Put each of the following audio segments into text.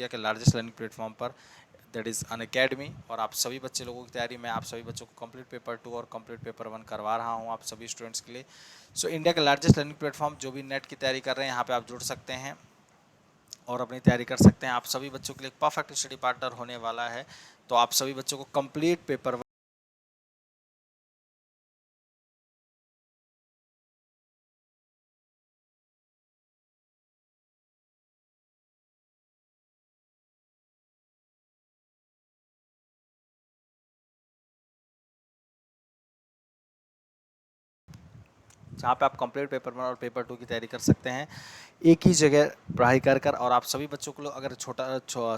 India के largest learning platform पर, that is Unacademy. और आप सभी बच्चे लोगों की तैयारी, मैं आप सभी बच्चों को कंप्लीट पेपर 2 और कंप्लीट पेपर 1 करवा रहा हूँ आप सभी स्टूडेंट्स के लिए। सो इंडिया के लार्जेस्ट लर्निंग प्लेटफॉर्म, जो भी नेट की तैयारी कर रहे हैं यहाँ पे आप जुड़ सकते हैं और अपनी तैयारी कर सकते हैं। आप सभी बच्चों के लिए परफेक्ट स्टडी पार्टनर होने वाला है। तो आप सभी बच्चों को कंप्लीट पेपर जहाँ पे आप कंप्लीट पेपर 1 और पेपर 2 की तैयारी कर सकते हैं एक ही जगह पढ़ाई कर। और आप सभी बच्चों को अगर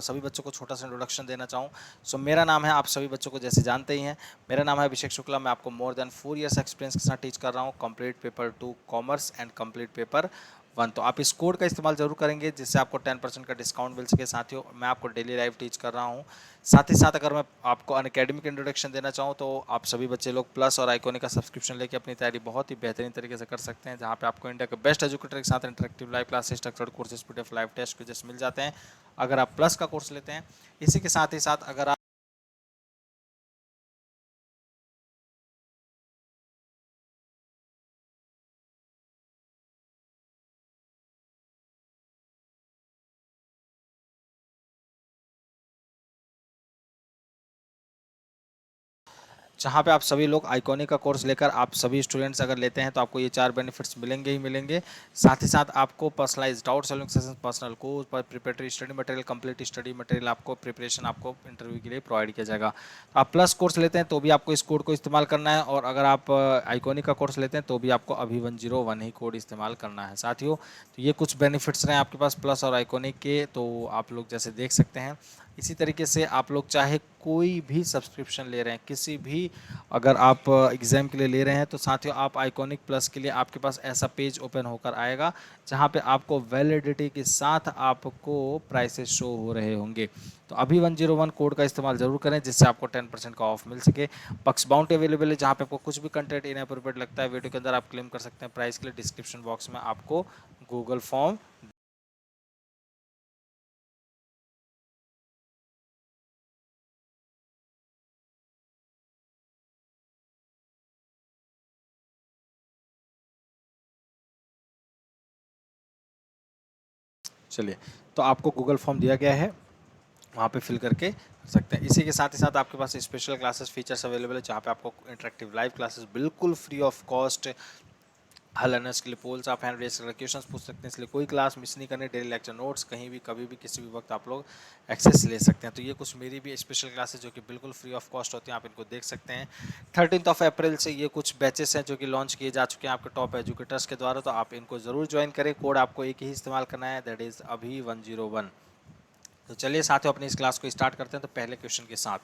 सभी बच्चों को छोटा सा इंट्रोडक्शन देना चाहूँ, सो मेरा नाम है, आप सभी बच्चों को जैसे जानते ही हैं, मेरा नाम है अभिषेक शुक्ला। मैं आपको मोर देन 4 ईयर्स एक्सपीरियंस के साथ टीच कर रहा हूँ complete paper 2 commerce and complete paper 1। तो आप इस कोड का इस्तेमाल जरूर करेंगे जिससे आपको 10% का डिस्काउंट मिल सके। साथियों, मैं आपको डेली लाइव टीच कर रहा हूँ। साथ ही साथ अगर मैं आपको अनअकैडमी इंट्रोडक्शन देना चाहूँ तो आप सभी बच्चे लोग प्लस और आइकॉनिक का सब्सक्रिप्शन लेके अपनी तैयारी बहुत ही बेहतरीन तरीके से कर सकते हैं, जहाँ पे आपको इंडिया के बेस्ट एजुकेटर के साथ interactive live classes, structured courses, PDF live test quizzes मिल जाते हैं अगर आप प्लस का कोर्स लेते हैं। इसी के साथ ही साथ अगर आप जहाँ पे आप सभी लोग आइकॉनिक का कोर्स लेकर आप सभी स्टूडेंट्स अगर लेते हैं तो आपको ये 4 बेनिफिट्स मिलेंगे ही मिलेंगे। साथ ही साथ आपको personalise doubt solving session, personal course, preparatory study material, complete study material, आपको प्रिपरेशन आपको इंटरव्यू के लिए प्रोवाइड किया जाएगा। तो आप प्लस कोर्स लेते हैं तो भी आपको इस कोड को इस्तेमाल करना है, और अगर आप आइकॉनिक का कोर्स लेते हैं तो भी आपको अभी 101 ही कोड इस्तेमाल करना है। साथियों, तो ये कुछ बेनिफिट्स रहे आपके पास प्लस और आइकॉनिक के, तो आप लोग जैसे देख सकते हैं। इसी तरीके से आप लोग चाहे कोई भी सब्सक्रिप्शन ले रहे हैं, किसी भी, अगर आप एग्ज़ाम के लिए ले रहे हैं तो साथियों आप आइकॉनिक प्लस के लिए आपके पास ऐसा पेज ओपन होकर आएगा जहां पे आपको वैलिडिटी के साथ आपको प्राइसेस शो हो रहे होंगे। तो अभी 101 कोड का इस्तेमाल जरूर करें जिससे आपको 10% का ऑफ मिल सके। पक्स बाउंटी अवेलेबल है, जहां पे आपको कुछ भी कंटेंट इनएप्रोप्रिएट लगता है वीडियो के अंदर आप क्लेम कर सकते हैं। प्राइस के लिए डिस्क्रिप्शन बॉक्स में आपको गूगल फॉर्म। चलिए, तो आपको गूगल फॉर्म दिया गया है, वहाँ पे फिल करके कर सकते हैं। इसी के साथ ही साथ आपके पास स्पेशल क्लासेस फीचर्स अवेलेबल है, जहाँ पे आपको इंटरेक्टिव लाइव क्लासेस बिल्कुल free of cost, her learners के लिए पोल्स आप हैंड रेज करके क्वेश्चंस पूछ सकते हैं, इसलिए कोई क्लास मिस नहीं करनी। डेली लेक्चर नोट्स कहीं भी कभी भी किसी भी वक्त आप लोग एक्सेस ले सकते हैं। तो ये कुछ मेरी भी स्पेशल क्लासेस जो कि बिल्कुल फ्री ऑफ कॉस्ट होती हैं, आप इनको देख सकते हैं। 13 अप्रैल से ये कुछ बैचेस हैं जो कि लॉन्च किए जा चुके हैं आपके टॉप एजुकेटर्स के द्वारा, तो आप इनको ज़रूर ज्वाइन करें। कोड आपको एक ही इस्तेमाल करना है, दैट इज़ अभी 101। तो चलिए साथियों अपनी इस क्लास को स्टार्ट करते हैं तो पहले क्वेश्चन के साथ।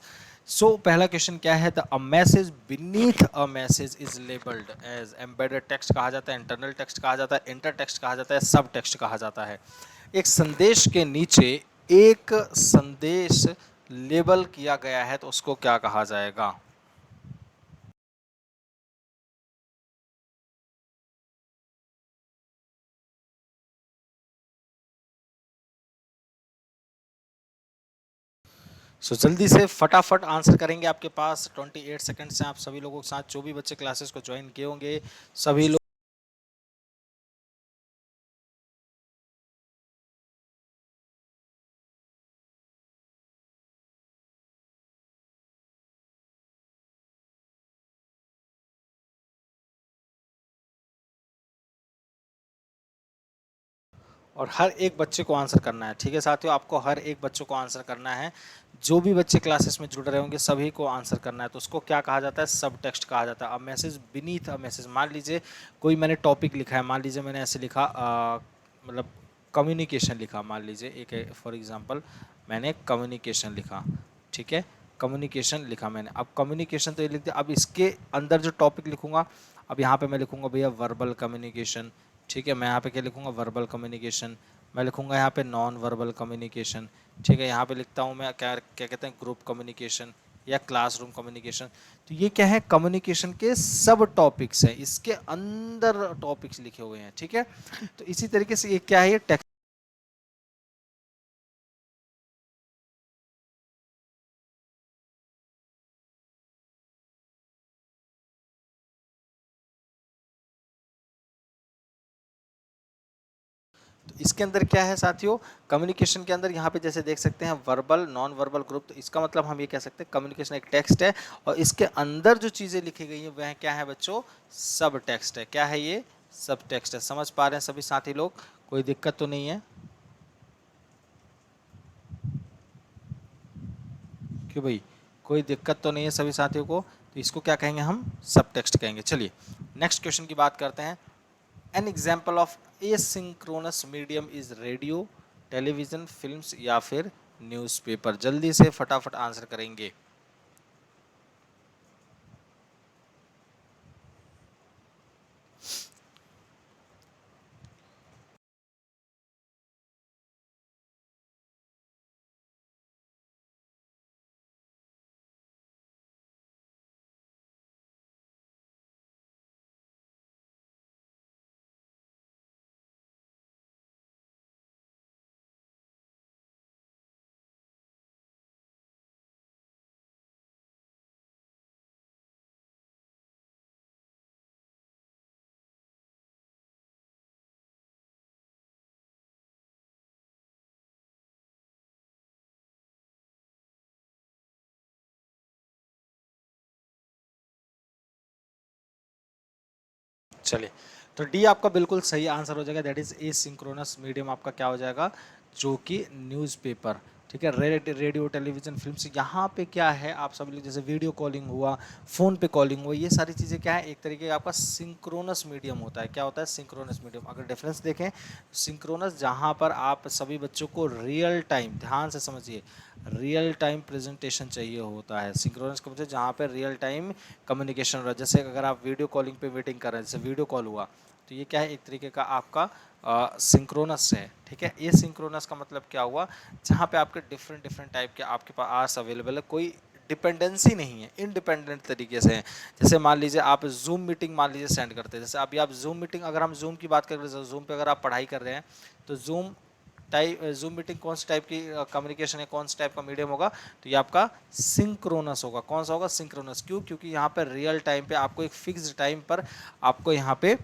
पहला क्वेश्चन क्या है, the a message beneath a message is labelled as embedded text कहा जाता है, इंटरनल टेक्स्ट कहा जाता है, इंटर टेक्स्ट कहा जाता है, सब टेक्स्ट कहा जाता है। एक संदेश के नीचे एक संदेश लेबल किया गया है तो उसको क्या कहा जाएगा? जल्दी से फटाफट आंसर करेंगे, आपके पास 28 सेकंड से। आप सभी लोगों के साथ जो भी बच्चे क्लासेस को ज्वाइन किए होंगे सभी लोग। और हर एक बच्चे को आंसर करना है, ठीक है साथियों, आपको हर एक बच्चों को आंसर करना है। जो भी बच्चे क्लासेस में जुड़ रहे होंगे सभी को आंसर करना है। तो उसको क्या कहा जाता है? सब टेक्स्ट कहा जाता है। अब मैसेज बीनीथ अ मैसेज, मान लीजिए कोई मैंने टॉपिक लिखा है, मान लीजिए मैंने ऐसे लिखा मतलब कम्युनिकेशन लिखा, मान लीजिए एक फॉर एग्जांपल मैंने कम्युनिकेशन लिखा, ठीक है, कम्युनिकेशन लिखा मैंने। अब कम्युनिकेशन तो ये लिख दिया, अब इसके अंदर जो टॉपिक लिखूंगा, अब यहाँ पे मैं लिखूंगा भैया वर्बल कम्युनिकेशन, ठीक है। मैं यहाँ पे क्या लिखूंगा? Verbal communication. मैं लिखूंगा यहाँ पे नॉन वर्बल कम्युनिकेशन, ठीक है। यहाँ पे लिखता हूँ मैं क्या क्या कहते हैं, ग्रुप कम्युनिकेशन या क्लासरूम कम्युनिकेशन। तो ये क्या है? कम्युनिकेशन के सब टॉपिक्स हैं, इसके अंदर टॉपिक्स लिखे हुए हैं, ठीक है। तो इसी तरीके से ये क्या है? ये टेक्स्ट इसके अंदर क्या है साथियों, कम्युनिकेशन के अंदर यहाँ पे जैसे देख सकते हैं वर्बल नॉन वर्बल ग्रुप, तो इसका मतलब हम ये कह सकते हैं कम्युनिकेशन एक टेक्स्ट है और इसके अंदर जो चीज़ें लिखी गई हैं वह क्या है बच्चों, सब टेक्स्ट है। क्या है ये, सब टेक्स्ट है। समझ पा रहे हैं सभी साथी लोग, कोई दिक्कत तो नहीं है क्यों भाई, कोई दिक्कत तो नहीं है सभी साथियों को, तो इसको क्या कहेंगे हम, सब टेक्स्ट कहेंगे। चलिए नेक्स्ट क्वेश्चन की बात करते हैं। An example of asynchronous medium is radio, television, films या फिर न्यूज़पेपर। जल्दी से फटाफट आंसर करेंगे। चलिए, तो डी आपका बिल्कुल सही आंसर हो जाएगा, that is a synchronous medium आपका क्या हो जाएगा, जो कि न्यूज़पेपर। ठीक है, रेडियो, टेलीविजन, फिल्म्स, यहाँ पे क्या है, आप सभी लोग जैसे वीडियो कॉलिंग हुआ, फ़ोन पे कॉलिंग हुआ, ये सारी चीज़ें क्या है, एक तरीके का आपका सिंक्रोनस मीडियम होता है। क्या होता है, सिंक्रोनस मीडियम। अगर डिफरेंस देखें, सिंक्रोनस जहाँ पर आप सभी बच्चों को रियल टाइम, ध्यान से समझिए, रियल टाइम प्रेजेंटेशन चाहिए होता है। सिंक्रोनस का मतलब जहाँ पे रियल टाइम कम्युनिकेशन हो रहा है। जैसे अगर आप वीडियो कॉलिंग पे मीटिंग कर रहे हैं, जैसे वीडियो कॉल हुआ, तो ये क्या है, एक तरीके का आपका सिंक्रोनस है। ठीक है, ये सिंक्रोनस का मतलब क्या हुआ, जहाँ पे आपके डिफरेंट डिफरेंट टाइप के आपके पास आर्स अवेलेबल है, कोई डिपेंडेंसी नहीं है, इंडिपेंडेंट तरीके से है। जैसे मान लीजिए आप जूम मीटिंग मान लीजिए सेंड करते हैं, जैसे अभी आप जूम मीटिंग, अगर हम जूम की बात करें, जूम पे अगर आप पढ़ाई कर रहे हैं, तो जूम मीटिंग कौन सी टाइप की कम्युनिकेशन है, कौन सा टाइप का मीडियम होगा, तो ये आपका सिंक्रोनस होगा। कौन सा होगा, सिंक्रोनस। क्यों, क्योंकि यहाँ पर रियल टाइम पे आपको एक फिक्स्ड टाइम पर आपको यहाँ पे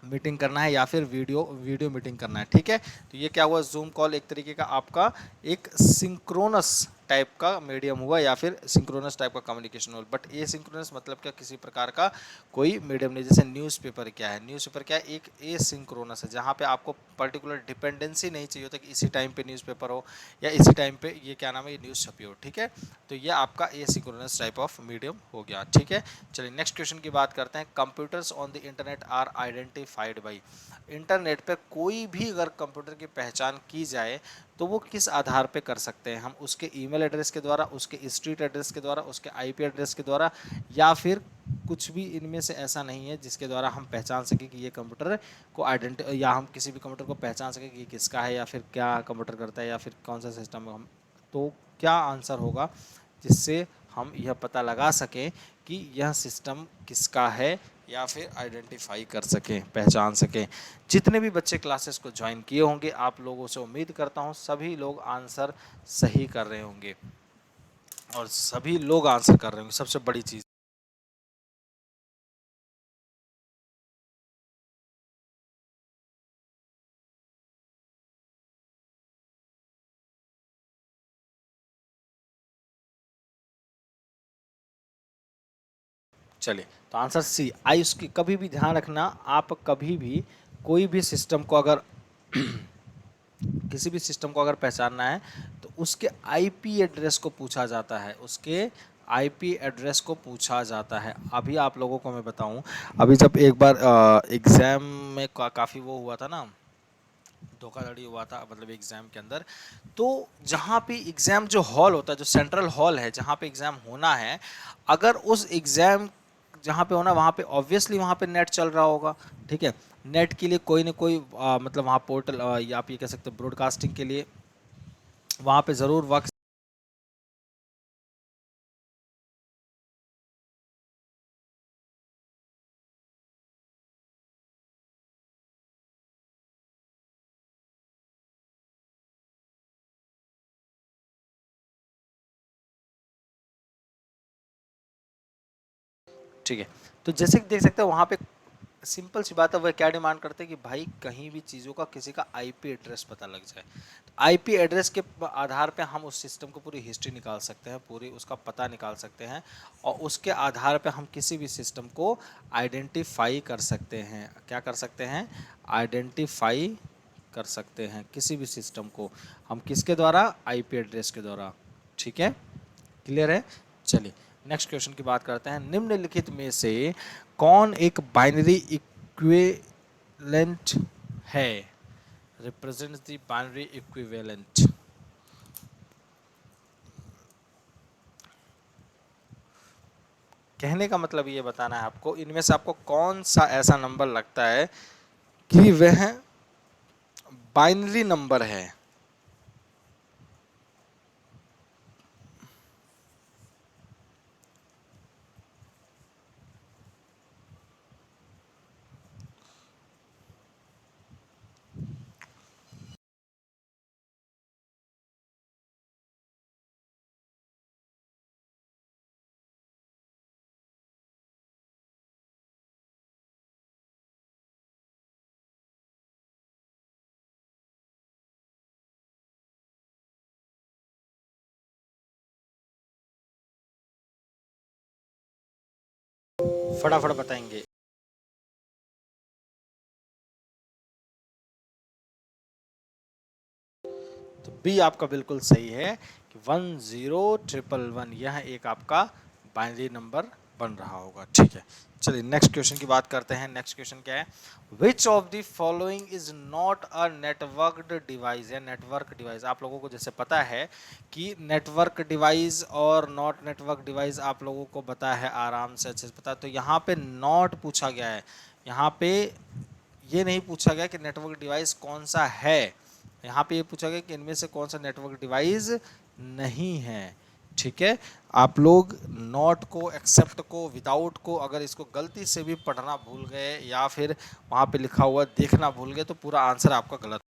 मीटिंग करना है या फिर वीडियो वीडियो मीटिंग करना है। ठीक है, तो ये क्या हुआ, जूम कॉल एक तरीके का आपका एक सिंक्रोनस टाइप का मीडियम हुआ या फिर सिंक्रोनस टाइप का कम्युनिकेशन हुआ। बट ए सिंक्रोनस मतलब क्या, किसी प्रकार का कोई मीडियम नहीं। जैसे न्यूज़पेपर क्या है, न्यूज़पेपर क्या है, एक ए सिंक्रोनस है, जहाँ पे आपको पर्टिकुलर डिपेंडेंसी नहीं चाहिए होता कि इसी टाइम पे न्यूज़पेपर हो या इसी टाइम पे ये क्या नाम है, ये न्यूज़ छपी हो। ठीक है, तो ये आपका a synchronous type of medium हो गया। ठीक है, चलिए नेक्स्ट क्वेश्चन की बात करते हैं। Computers on the internet are identified by, internet पे कोई भी अगर कंप्यूटर की पहचान की जाए तो वो किस आधार पे कर सकते हैं, हम उसके ईमेल एड्रेस के द्वारा, उसके स्ट्रीट एड्रेस के द्वारा, उसके आईपी एड्रेस के द्वारा, या फिर कुछ भी इनमें से ऐसा नहीं है जिसके द्वारा हम पहचान सकें कि ये कंप्यूटर को आइडेंटि, या हम किसी भी कंप्यूटर को पहचान सकें कि ये किसका है या फिर क्या कंप्यूटर करता है या फिर कौन सा सिस्टम है। हम तो क्या आंसर होगा जिससे हम यह पता लगा सकें कि यह सिस्टम किसका है या फिर आइडेंटिफाई कर सकें, पहचान सकें। जितने भी बच्चे क्लासेस को ज्वाइन किए होंगे, आप लोगों से उम्मीद करता हूं सभी लोग आंसर सही कर रहे होंगे और सभी लोग आंसर कर रहे होंगे, सबसे बड़ी चीज़। चलिए, तो आंसर सी आई, उसकी कभी भी ध्यान रखना, आप कभी भी कोई भी सिस्टम को अगर किसी भी सिस्टम को अगर पहचानना है तो उसके आईपी एड्रेस को पूछा जाता है, उसके आईपी एड्रेस को पूछा जाता है। अभी आप लोगों को मैं बताऊं, अभी जब एक बार एग्ज़ाम में काफ़ी वो हुआ था ना, धोखाधड़ी हुआ था मतलब एग्ज़ाम के अंदर, तो जहाँ पे एग्ज़ाम जो हॉल होता है, जो सेंट्रल हॉल है जहाँ पे एग्ज़ाम होना है, अगर उस एग्ज़ाम जहाँ पे होना वहाँ पे ऑब्वियसली वहाँ पे नेट चल रहा होगा। ठीक है, नेट के लिए कोई ना कोई मतलब वहाँ पोर्टल, या आप ये कह सकते हो ब्रॉडकास्टिंग के लिए वहाँ पे ज़रूर वक्त। ठीक है, तो जैसे कि देख सकते हैं वहाँ पे सिंपल सी बात है, वह क्या डिमांड करते हैं कि भाई कहीं भी चीज़ों का किसी का आईपी एड्रेस पता लग जाए। तो आईपी एड्रेस के आधार पे हम उस सिस्टम को पूरी हिस्ट्री निकाल सकते हैं, पूरी उसका पता निकाल सकते हैं, और उसके आधार पे हम किसी भी सिस्टम को आइडेंटिफाई कर सकते हैं। क्या कर सकते हैं? आइडेंटिफाई कर सकते हैं किसी भी सिस्टम को हम किसके द्वारा? आईपी एड्रेस के द्वारा। ठीक है, क्लियर है? चलिए नेक्स्ट क्वेश्चन की बात करते हैं। निम्नलिखित में से कौन एक बाइनरी इक्विवेलेंट है? Represents the binary equivalent. कहने का मतलब ये बताना है आपको, इनमें से आपको कौन सा ऐसा नंबर लगता है कि वह बाइनरी नंबर है। फटाफट बताएंगे। तो बी आपका बिल्कुल सही है कि 10,111 यह एक आपका बाइनरी नंबर बन रहा होगा। ठीक है, चलिए नेक्स्ट क्वेश्चन की बात करते हैं। नेक्स्ट क्वेश्चन क्या है? Which of the following is not a networked device या नेटवर्क डिवाइस। आप लोगों को जैसे पता है कि नेटवर्क डिवाइस और नॉट नेटवर्क डिवाइस आप लोगों को पता है, आराम से अच्छे से पता है। तो यहाँ पे नॉट पूछा गया है, यहाँ पे ये नहीं पूछा गया कि नेटवर्क डिवाइस कौन सा है, यहाँ पे ये पूछा गया कि इनमें से कौन सा नेटवर्क डिवाइस नहीं है। ठीक है, आप लोग नॉट को, एक्सेप्ट को, विदाउट को अगर इसको गलती से भी पढ़ना भूल गए या फिर वहाँ पे लिखा हुआ देखना भूल गए तो पूरा आंसर आपका गलत।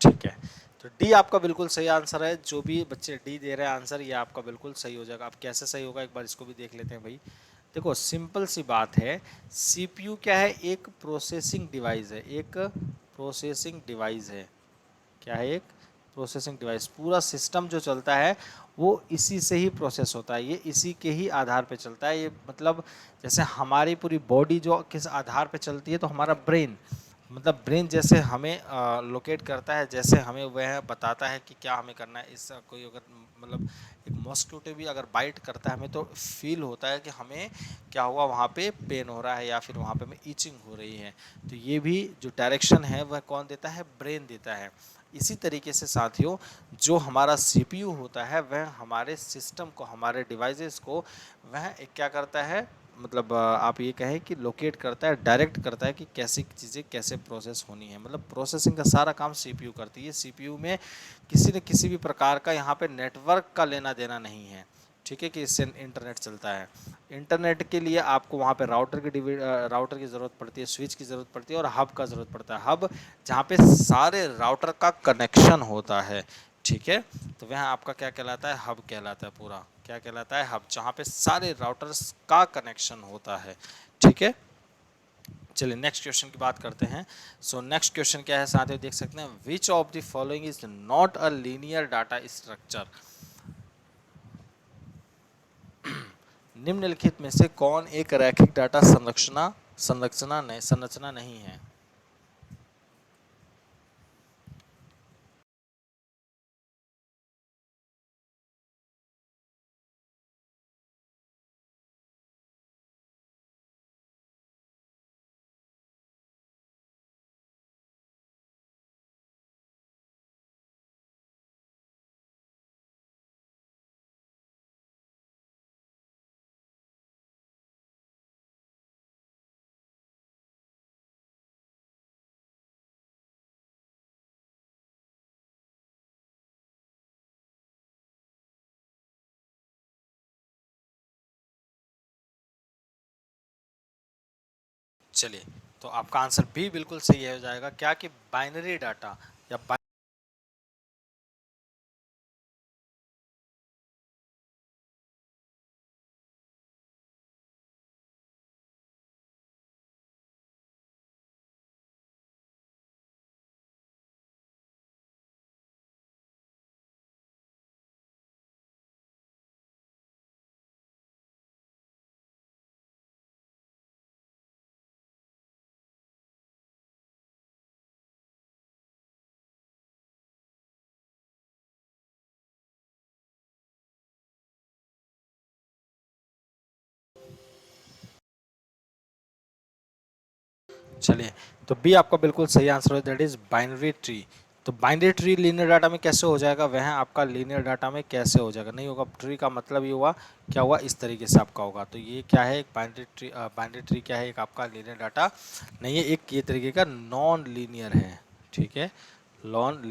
ठीक है, तो डी आपका बिल्कुल सही आंसर है। जो भी बच्चे डी दे रहे हैं आंसर, ये आपका बिल्कुल सही हो जाएगा। अब कैसे सही होगा एक बार इसको भी देख लेते हैं भाई। देखो सिंपल सी बात है, सीपीयू क्या है? एक प्रोसेसिंग डिवाइस है, एक प्रोसेसिंग डिवाइस है। क्या है? एक प्रोसेसिंग डिवाइस। पूरा सिस्टम जो चलता है वो इसी से ही प्रोसेस होता है, ये इसी के ही आधार पे चलता है। ये मतलब जैसे हमारी पूरी बॉडी जो किस आधार पे चलती है, तो हमारा ब्रेन, मतलब ब्रेन जैसे हमें लोकेट करता है, जैसे हमें वह बताता है कि क्या हमें करना है। इस कोई अगर मतलब एक मॉस्किटो भी अगर बाइट करता है हमें, तो फील होता है कि हमें क्या हुआ, वहाँ पे पेन हो रहा है या फिर वहाँ पे हमें ईचिंग हो रही है। तो ये भी जो डायरेक्शन है वह कौन देता है? ब्रेन देता है। इसी तरीके से साथियों, जो हमारा सीपीयू होता है वह हमारे सिस्टम को, हमारे डिवाइसेस को वह एक क्या करता है, मतलब आप ये कहें कि लोकेट करता है, डायरेक्ट करता है कि कैसी चीज़ें कैसे प्रोसेस होनी है। मतलब प्रोसेसिंग का सारा काम सीपीयू करती है। सीपीयू में किसी न किसी भी प्रकार का यहाँ पे नेटवर्क का लेना देना नहीं है। ठीक है, कि इससे इंटरनेट चलता है। इंटरनेट के लिए आपको वहाँ पे राउटर की ज़रूरत पड़ती है, स्विच की ज़रूरत पड़ती है और हब का ज़रूरत पड़ता है। हब जहाँ पे सारे राउटर का कनेक्शन होता है। ठीक है, तो वह आपका क्या कहलाता है? हब कहलाता है। पूरा क्या कहलाता है? हब, जहाँ पे सारे राउटर्स का कनेक्शन होता है। ठीक है, चलिए नेक्स्ट क्वेश्चन की बात करते हैं। सो नेक्स्ट क्वेश्चन क्या है साथियों, देख सकते हैं। विच of the following is not a linear data structure. निम्नलिखित में से कौन एक रैखिक डाटा संरचना नहीं है? चलिए, तो आपका आंसर भी बिल्कुल सही हो जाएगा, क्या कि बाइनरी डाटा या चलिए, तो बी आपका बिल्कुल सही आंसर है, दैट इज बाइनरी ट्री। तो बाइनरी ट्री लीनियर डाटा में कैसे हो जाएगा, वह आपका लीनियर डाटा में कैसे हो जाएगा, नहीं होगा। ट्री का मतलब ये हुआ, क्या हुआ, इस तरीके से आपका होगा। तो ये क्या है, एक बाइनरी ट्री क्या है, एक आपका लीनियर डाटा नहीं है, एक ये तरीके का नॉन लीनियर है, ठीक है, नॉन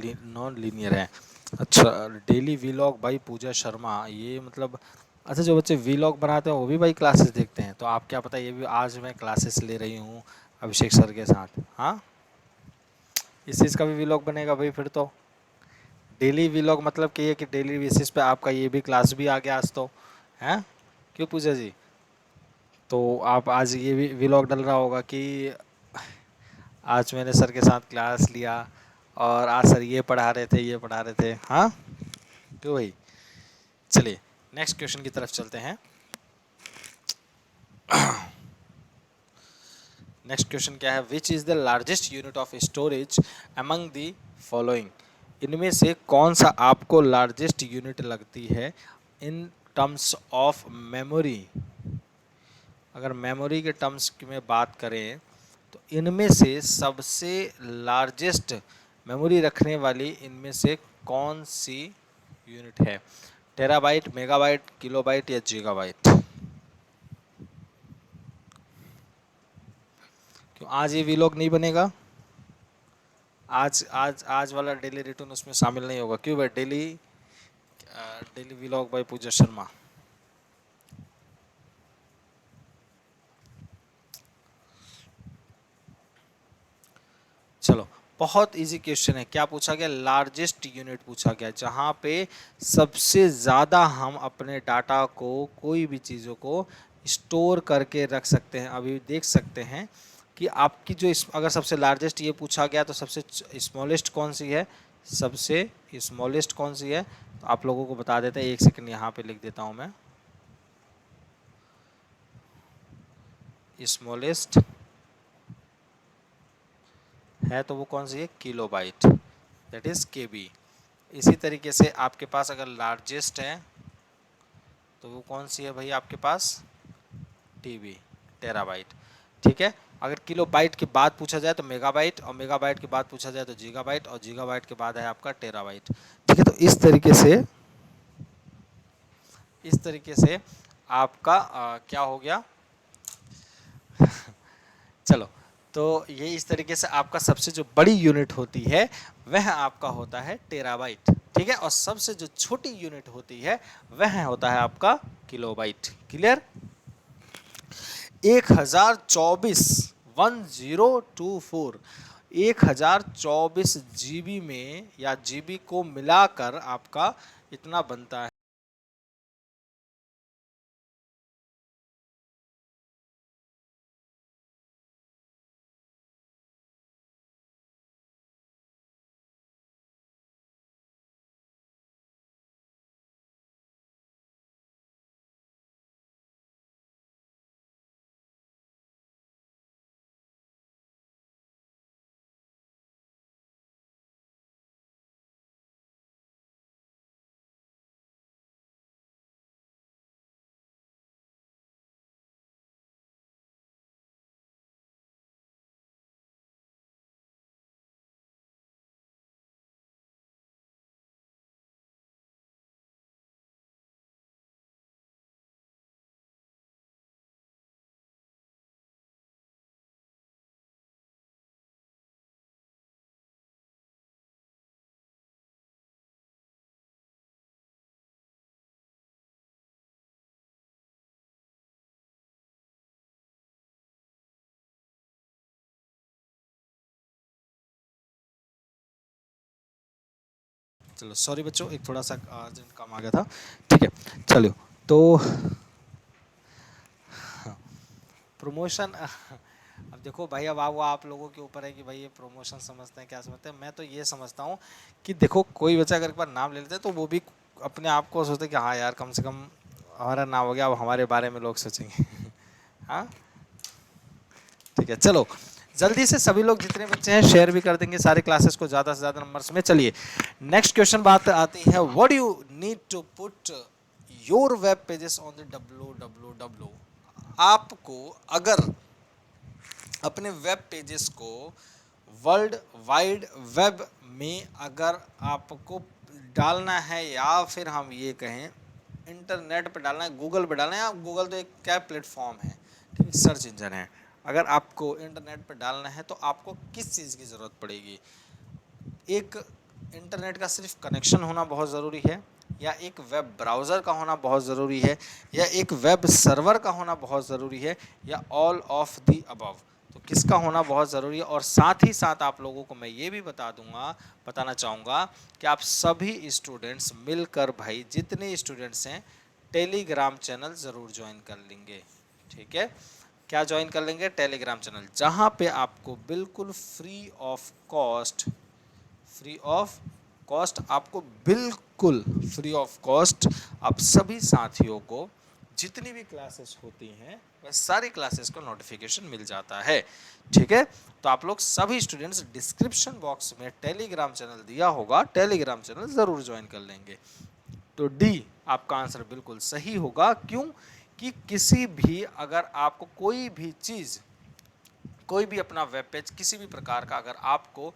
लीनियर है। अच्छा, डेली वीलॉग बाई पूजा शर्मा, ये मतलब अच्छा, जो बच्चे वीलॉग बनाते हैं वो भी भाई क्लासेस देखते हैं, तो आप क्या पता ये भी आज मैं क्लासेस ले रही हूँ अभिषेक सर के साथ। हाँ, इस चीज़ का भी व्लॉग बनेगा भाई फिर तो। डेली व्लॉग मतलब कि ये कि डेली बेसिस पे आपका ये भी क्लास भी आ गया आज तो, हैं, क्यों पूजा जी? तो आप आज ये भी व्लॉग डल रहा होगा कि आज मैंने सर के साथ क्लास लिया और आज सर ये पढ़ा रहे थे, ये पढ़ा रहे थे, हाँ, क्यों भाई? चलिए, नेक्स्ट क्वेश्चन की तरफ चलते हैं। नेक्स्ट क्वेश्चन क्या है, which is the largest unit of storage among the following, इनमें से कौन सा आपको लार्जेस्ट यूनिट लगती है इन टर्म्स ऑफ मेमोरी। अगर मेमोरी के टर्म्स में बात करें तो इनमें से सबसे लार्जेस्ट मेमोरी रखने वाली इनमें से कौन सी यूनिट है, टेराबाइट, मेगाबाइट, किलोबाइट या जीगाबाइट? क्यों आज ये वीलॉग नहीं बनेगा? आज आज आज वाला डेली रिटर्न उसमें शामिल नहीं होगा, क्यों भाई? डेली व्लॉग बाय पूजा शर्मा। चलो, बहुत इजी क्वेश्चन है, क्या पूछा गया, लार्जेस्ट यूनिट पूछा गया, जहां पे सबसे ज़्यादा हम अपने डाटा को, कोई भी चीज़ों को स्टोर करके रख सकते हैं। अभी देख सकते हैं कि आपकी जो अगर सबसे लार्जेस्ट ये पूछा गया तो सबसे स्मॉलेस्ट कौन सी है, सबसे स्मॉलेस्ट कौन सी है, तो आप लोगों को बता देते हैं, एक सेकंड यहाँ पे लिख देता हूँ मैं, स्मॉलेस्ट है तो वो कौन सी है, किलोबाइट, दैट इज केबी। इसी तरीके से आपके पास अगर लार्जेस्ट है तो वो कौन सी है भाई आपके पास, टीबी, टेराबाइट, ठीक है। अगर किलोबाइट के बाद पूछा जाए तो मेगाबाइट, और मेगाबाइट के बाद पूछा जाए तो जीगाबाइट, और जीगाबाइट के बाद है आपका टेराबाइट, ठीक है। तो इस तरीके से आपका क्या हो गया, चलो, तो ये इस तरीके से आपका सबसे जो बड़ी यूनिट होती है वह आपका होता है टेराबाइट, ठीक है, और सबसे जो छोटी यूनिट होती है वह होता है आपका किलोबाइट। क्लियर? 1024, 1024, 1024 जीबी में या जीबी को मिलाकर आपका इतना बनता है। चलो सॉरी बच्चों, एक थोड़ा सा अर्जेंट काम आ गया था। ठीक है, चलो तो प्रमोशन अब देखो भाई, अब वो आप लोगों के ऊपर है कि भाई ये प्रमोशन समझते हैं क्या समझते हैं। मैं तो ये समझता हूँ कि देखो कोई बच्चा अगर एक बार नाम ले लेता है तो वो भी अपने आप को सोचते हैं कि हाँ यार कम से कम हमारा नाम हो गया, अब हमारे बारे में लोग सोचेंगे। हाँ ठीक है, चलो जल्दी से सभी लोग जितने बच्चे हैं शेयर भी कर देंगे सारे क्लासेस को ज़्यादा से ज़्यादा नंबर्स में। चलिए नेक्स्ट क्वेश्चन बात आती है, what you need to put your web pages on the www। आपको अगर अपने वेब पेजेस को वर्ल्ड वाइड वेब में अगर आपको डालना है, या फिर हम ये कहें इंटरनेट पे डालना है, गूगल पे डालना है, या गूगल तो एक क्या प्लेटफॉर्म है, ठीक है, सर्च इंजन है। अगर आपको इंटरनेट पे डालना है तो आपको किस चीज़ की ज़रूरत पड़ेगी? एक इंटरनेट का सिर्फ कनेक्शन होना बहुत ज़रूरी है, या एक वेब ब्राउज़र का होना बहुत ज़रूरी है, या एक वेब सर्वर का होना बहुत ज़रूरी है, या ऑल ऑफ दी अबव? तो किसका होना बहुत ज़रूरी है? और साथ ही साथ आप लोगों को मैं ये भी बताना चाहूँगा कि आप सभी स्टूडेंट्स मिलकर भाई जितने स्टूडेंट्स हैं टेलीग्राम चैनल ज़रूर ज्वाइन कर लेंगे। ठीक है, क्या ज्वाइन कर लेंगे? टेलीग्राम चैनल, जहाँ पे आपको बिल्कुल फ्री ऑफ कॉस्ट आपको बिल्कुल फ्री ऑफ कॉस्ट आप सभी साथियों को जितनी भी क्लासेस होती हैं वह सारी क्लासेस को नोटिफिकेशन मिल जाता है। ठीक है, तो आप लोग सभी स्टूडेंट्स डिस्क्रिप्शन बॉक्स में टेलीग्राम चैनल दिया होगा, टेलीग्राम चैनल ज़रूर ज्वाइन कर लेंगे। तो डी आपका आंसर बिल्कुल सही होगा। क्यों? कि किसी भी अगर आपको कोई भी चीज़, कोई भी अपना वेब पेज किसी भी प्रकार का अगर आपको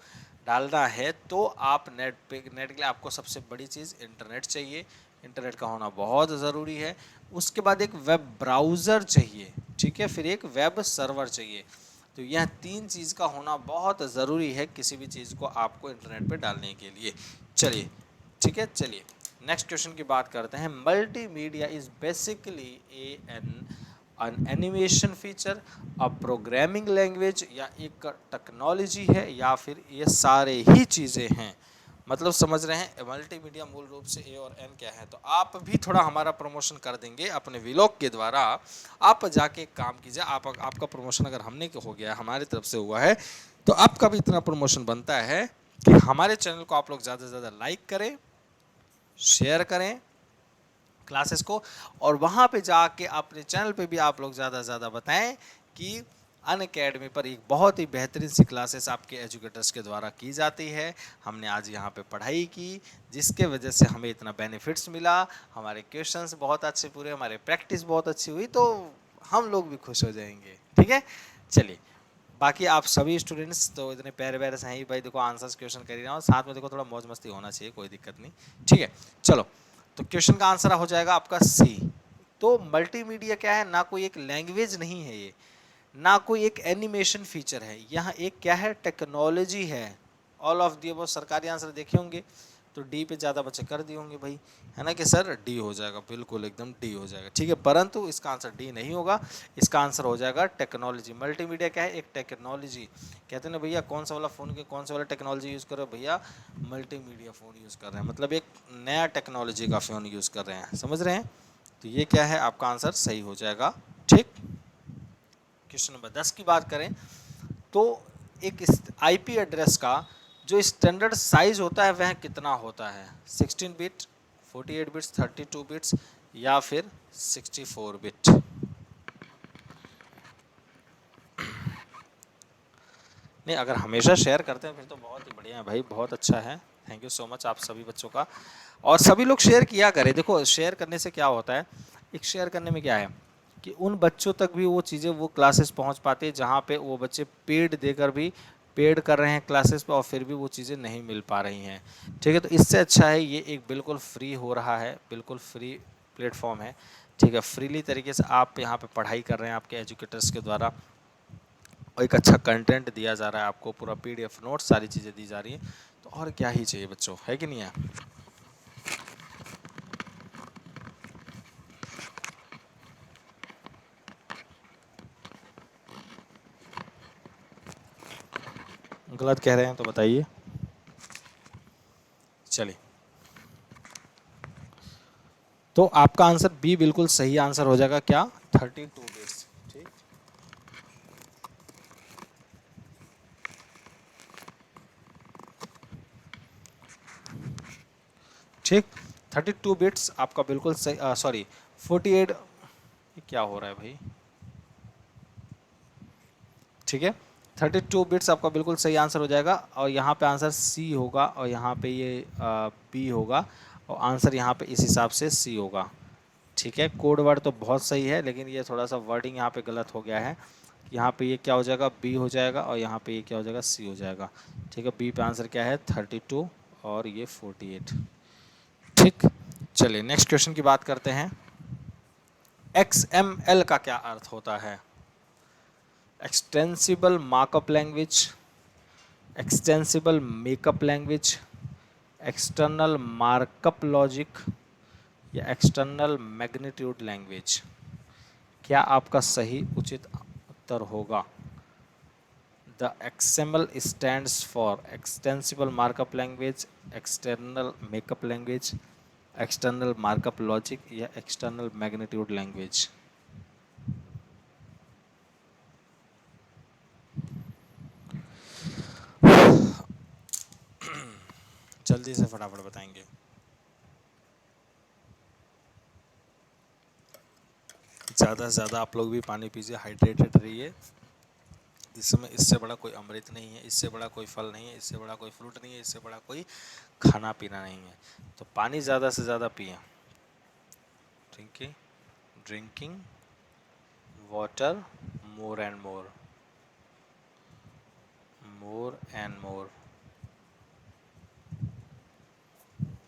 डालना है तो आप नेट के लिए आपको सबसे बड़ी चीज़ इंटरनेट चाहिए, इंटरनेट का होना बहुत ज़रूरी है। उसके बाद एक वेब ब्राउज़र चाहिए, ठीक है, फिर एक वेब सर्वर चाहिए। तो यह तीन चीज़ का होना बहुत ज़रूरी है किसी भी चीज़ को आपको इंटरनेट पे डालने के लिए। चलिए ठीक है, चलिए नेक्स्ट क्वेश्चन की बात करते हैं। Multimedia is basically N animation feature, a programming language, या एक टेक्नोलॉजी है, या फिर ये सारे ही चीज़ें हैं। मतलब समझ रहे हैं मल्टीमीडिया मूल रूप से ए और एन क्या है। तो आप भी थोड़ा हमारा प्रमोशन कर देंगे अपने व्लॉग के द्वारा। आप जाके एक काम कीजिए, आपका प्रमोशन अगर हमने हो गया, हमारी तरफ से हुआ है, तो आपका भी इतना प्रमोशन बनता है कि हमारे चैनल को आप लोग ज़्यादा से ज़्यादा लाइक करें, शेयर करें क्लासेस को, और वहाँ पे जाके अपने चैनल पे भी आप लोग ज़्यादा से ज़्यादा बताएं कि अनअकैडमी पर एक बहुत ही बेहतरीन सी क्लासेस आपके एजुकेटर्स के द्वारा की जाती है। हमने आज यहाँ पे पढ़ाई की जिसके वजह से हमें इतना बेनिफिट्स मिला, हमारे क्वेश्चंस बहुत अच्छे पूरे, हमारे प्रैक्टिस बहुत अच्छी हुई, तो हम लोग भी खुश हो जाएंगे। ठीक है, चलिए बाकी आप सभी स्टूडेंट्स तो इतने प्यारे प्यारे से हैं ही भाई, देखो आंसर्स क्वेश्चन कर ही रहा हूँ, साथ में देखो थोड़ा मौज मस्ती होना चाहिए, कोई दिक्कत नहीं। ठीक है, चलो तो क्वेश्चन का आंसर हो जाएगा आपका सी। तो मल्टीमीडिया क्या है? ना कोई एक लैंग्वेज नहीं है ये, ना कोई एक एनिमेशन फीचर है, यहाँ एक क्या है? टेक्नोलॉजी है। ऑल ऑफ दी अबव सरकारी आंसर देखे होंगे तो डी पे ज़्यादा बच्चे कर दिए होंगे भाई, है ना कि सर डी हो जाएगा, बिल्कुल एकदम डी हो जाएगा। ठीक है, परंतु इसका आंसर डी नहीं होगा, इसका आंसर हो जाएगा टेक्नोलॉजी। मल्टीमीडिया क्या है? एक टेक्नोलॉजी। कहते हैं ना भैया कौन सा वाला फ़ोन के कौन सा वाला टेक्नोलॉजी यूज़ कर रहे हो? भैया मल्टीमीडिया फ़ोन यूज़ कर रहे हैं, मतलब एक नया टेक्नोलॉजी का फ़ोन यूज़ कर रहे हैं, समझ रहे हैं? तो ये क्या है? आपका आंसर सही हो जाएगा। ठीक, क्वेश्चन नंबर 10 की बात करें तो एक आईपी एड्रेस का जो स्टैंडर्ड साइज होता है वह कितना होता है? 16 बिट, 48 बिट्स, 32 बिट्स, या फिर 64 बिट? नहीं, अगर हमेशा शेयर करते हैं फिर तो बहुत ही बढ़िया है भाई, बहुत अच्छा है। थैंक यू सो मच आप सभी बच्चों का, और सभी लोग शेयर किया करें। देखो शेयर करने से क्या होता है, एक शेयर करने में क्या है कि उन बच्चों तक भी वो चीज़ें, वो क्लासेस पहुंच पाती है जहाँ पे वो बच्चे पेड देकर भी पेड कर रहे हैं क्लासेस पे और फिर भी वो चीज़ें नहीं मिल पा रही हैं। ठीक है, तो इससे अच्छा है ये एक बिल्कुल फ्री हो रहा है, बिल्कुल फ्री प्लेटफॉर्म है। ठीक है, फ्रीली तरीके से आप यहाँ पे पढ़ाई कर रहे हैं आपके एजुकेटर्स के द्वारा, और एक अच्छा कंटेंट दिया जा रहा है आपको, पूरा पीडीएफ नोट्स सारी चीज़ें दी जा रही हैं, तो और क्या ही चाहिए बच्चों, है कि नहीं है? गलत कह रहे हैं तो बताइए। चलिए तो आपका आंसर बी बिल्कुल सही आंसर हो जाएगा, क्या? 32 बिट्स। ठीक, ठीक, 32 बिट्स आपका बिल्कुल सही, सॉरी 48, ये क्या हो रहा है भाई? ठीक है, 32 बिट्स आपका बिल्कुल सही आंसर हो जाएगा, और यहाँ पे आंसर सी होगा, और यहाँ पे ये बी होगा, और आंसर यहाँ पे इस हिसाब से सी होगा। ठीक है, कोड वर्ड तो बहुत सही है, लेकिन ये थोड़ा सा वर्डिंग यहाँ पे गलत हो गया है। यहाँ पे ये क्या हो जाएगा? बी हो जाएगा, और यहाँ पे ये क्या हो जाएगा? सी हो जाएगा। ठीक है, बी पे आंसर क्या है? 32, और ये 48। ठीक, चलिए नेक्स्ट क्वेश्चन की बात करते हैं। XML का क्या अर्थ होता है? Extensible markup language, extensible makeup language, external markup logic, या एक्सटर्नल मैग्नीट्यूड लैंग्वेज? क्या आपका सही उचित उत्तर होगा? The XML stands for extensible markup language, external makeup language, external markup logic, या external magnitude language? जल्दी से फटाफट बताएंगे। ज़्यादा से ज़्यादा आप लोग भी पानी पीजिए, हाइड्रेटेड रहिए। इस समय इससे बड़ा कोई अमृत नहीं है, इससे बड़ा कोई फल नहीं है, इससे बड़ा कोई फ्रूट नहीं है, इससे बड़ा कोई खाना पीना नहीं है। तो पानी ज़्यादा से ज़्यादा पिए। Drinking drinking water more and more, more and more.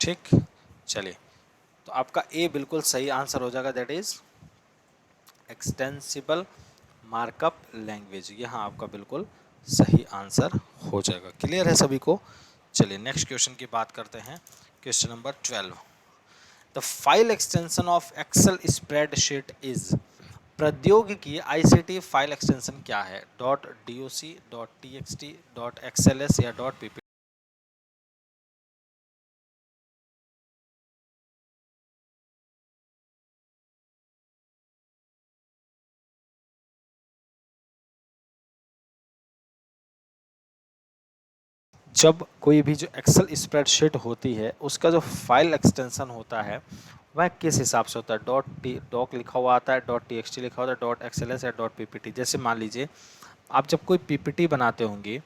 ठीक, चलिए, तो आपका ए बिल्कुल सही आंसर हो जाएगा, that is extensible markup language. यहाँ आपका बिल्कुल सही आंसर हो जाएगा। क्लियर है सभी को? चलिए नेक्स्ट क्वेश्चन की बात करते हैं। Question number 12, the file extension of Excel spreadsheet is. प्रौद्योगिकी आईसीटी फाइल एक्सटेंशन क्या है? .doc, .txt, .xls, या .pp? जब कोई भी जो एक्सेल स्प्रेडशीट होती है, उसका जो फाइल एक्सटेंशन होता है वह किस हिसाब से होता है? डॉक लिखा हुआ आता है, .txt लिखा होता है, .xls, या .ppt? जैसे मान लीजिए आप जब कोई पीपीटी बनाते होंगे,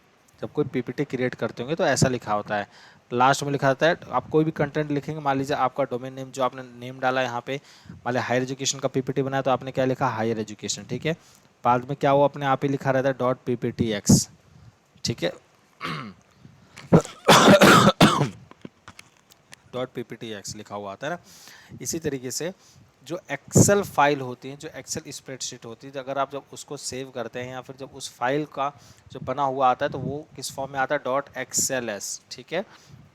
जब कोई पीपीटी क्रिएट करते होंगे, तो ऐसा लिखा होता है, लास्ट में लिखा होता है, आप कोई भी कंटेंट लिखेंगे, मान लीजिए आपका डोमेन नेम जो आपने नेम डाला यहाँ पे, मान लिया हायर एजुकेशन का पीपीटी बनाया, तो आपने क्या लिखा? Higher education. ठीक है, बाद में क्या हुआ? अपने आप ही लिखा रहता है .pptx। ठीक है, .pptx लिखा हुआ आता है ना। इसी तरीके से जो एक्सेल फाइल होती है, जो एक्सेल स्प्रेडशीट होती है, अगर आप जब उसको सेव करते हैं, या फिर जब उस फाइल का जो बना हुआ आता है, तो वो किस फॉर्म में आता है? .xls। ठीक है,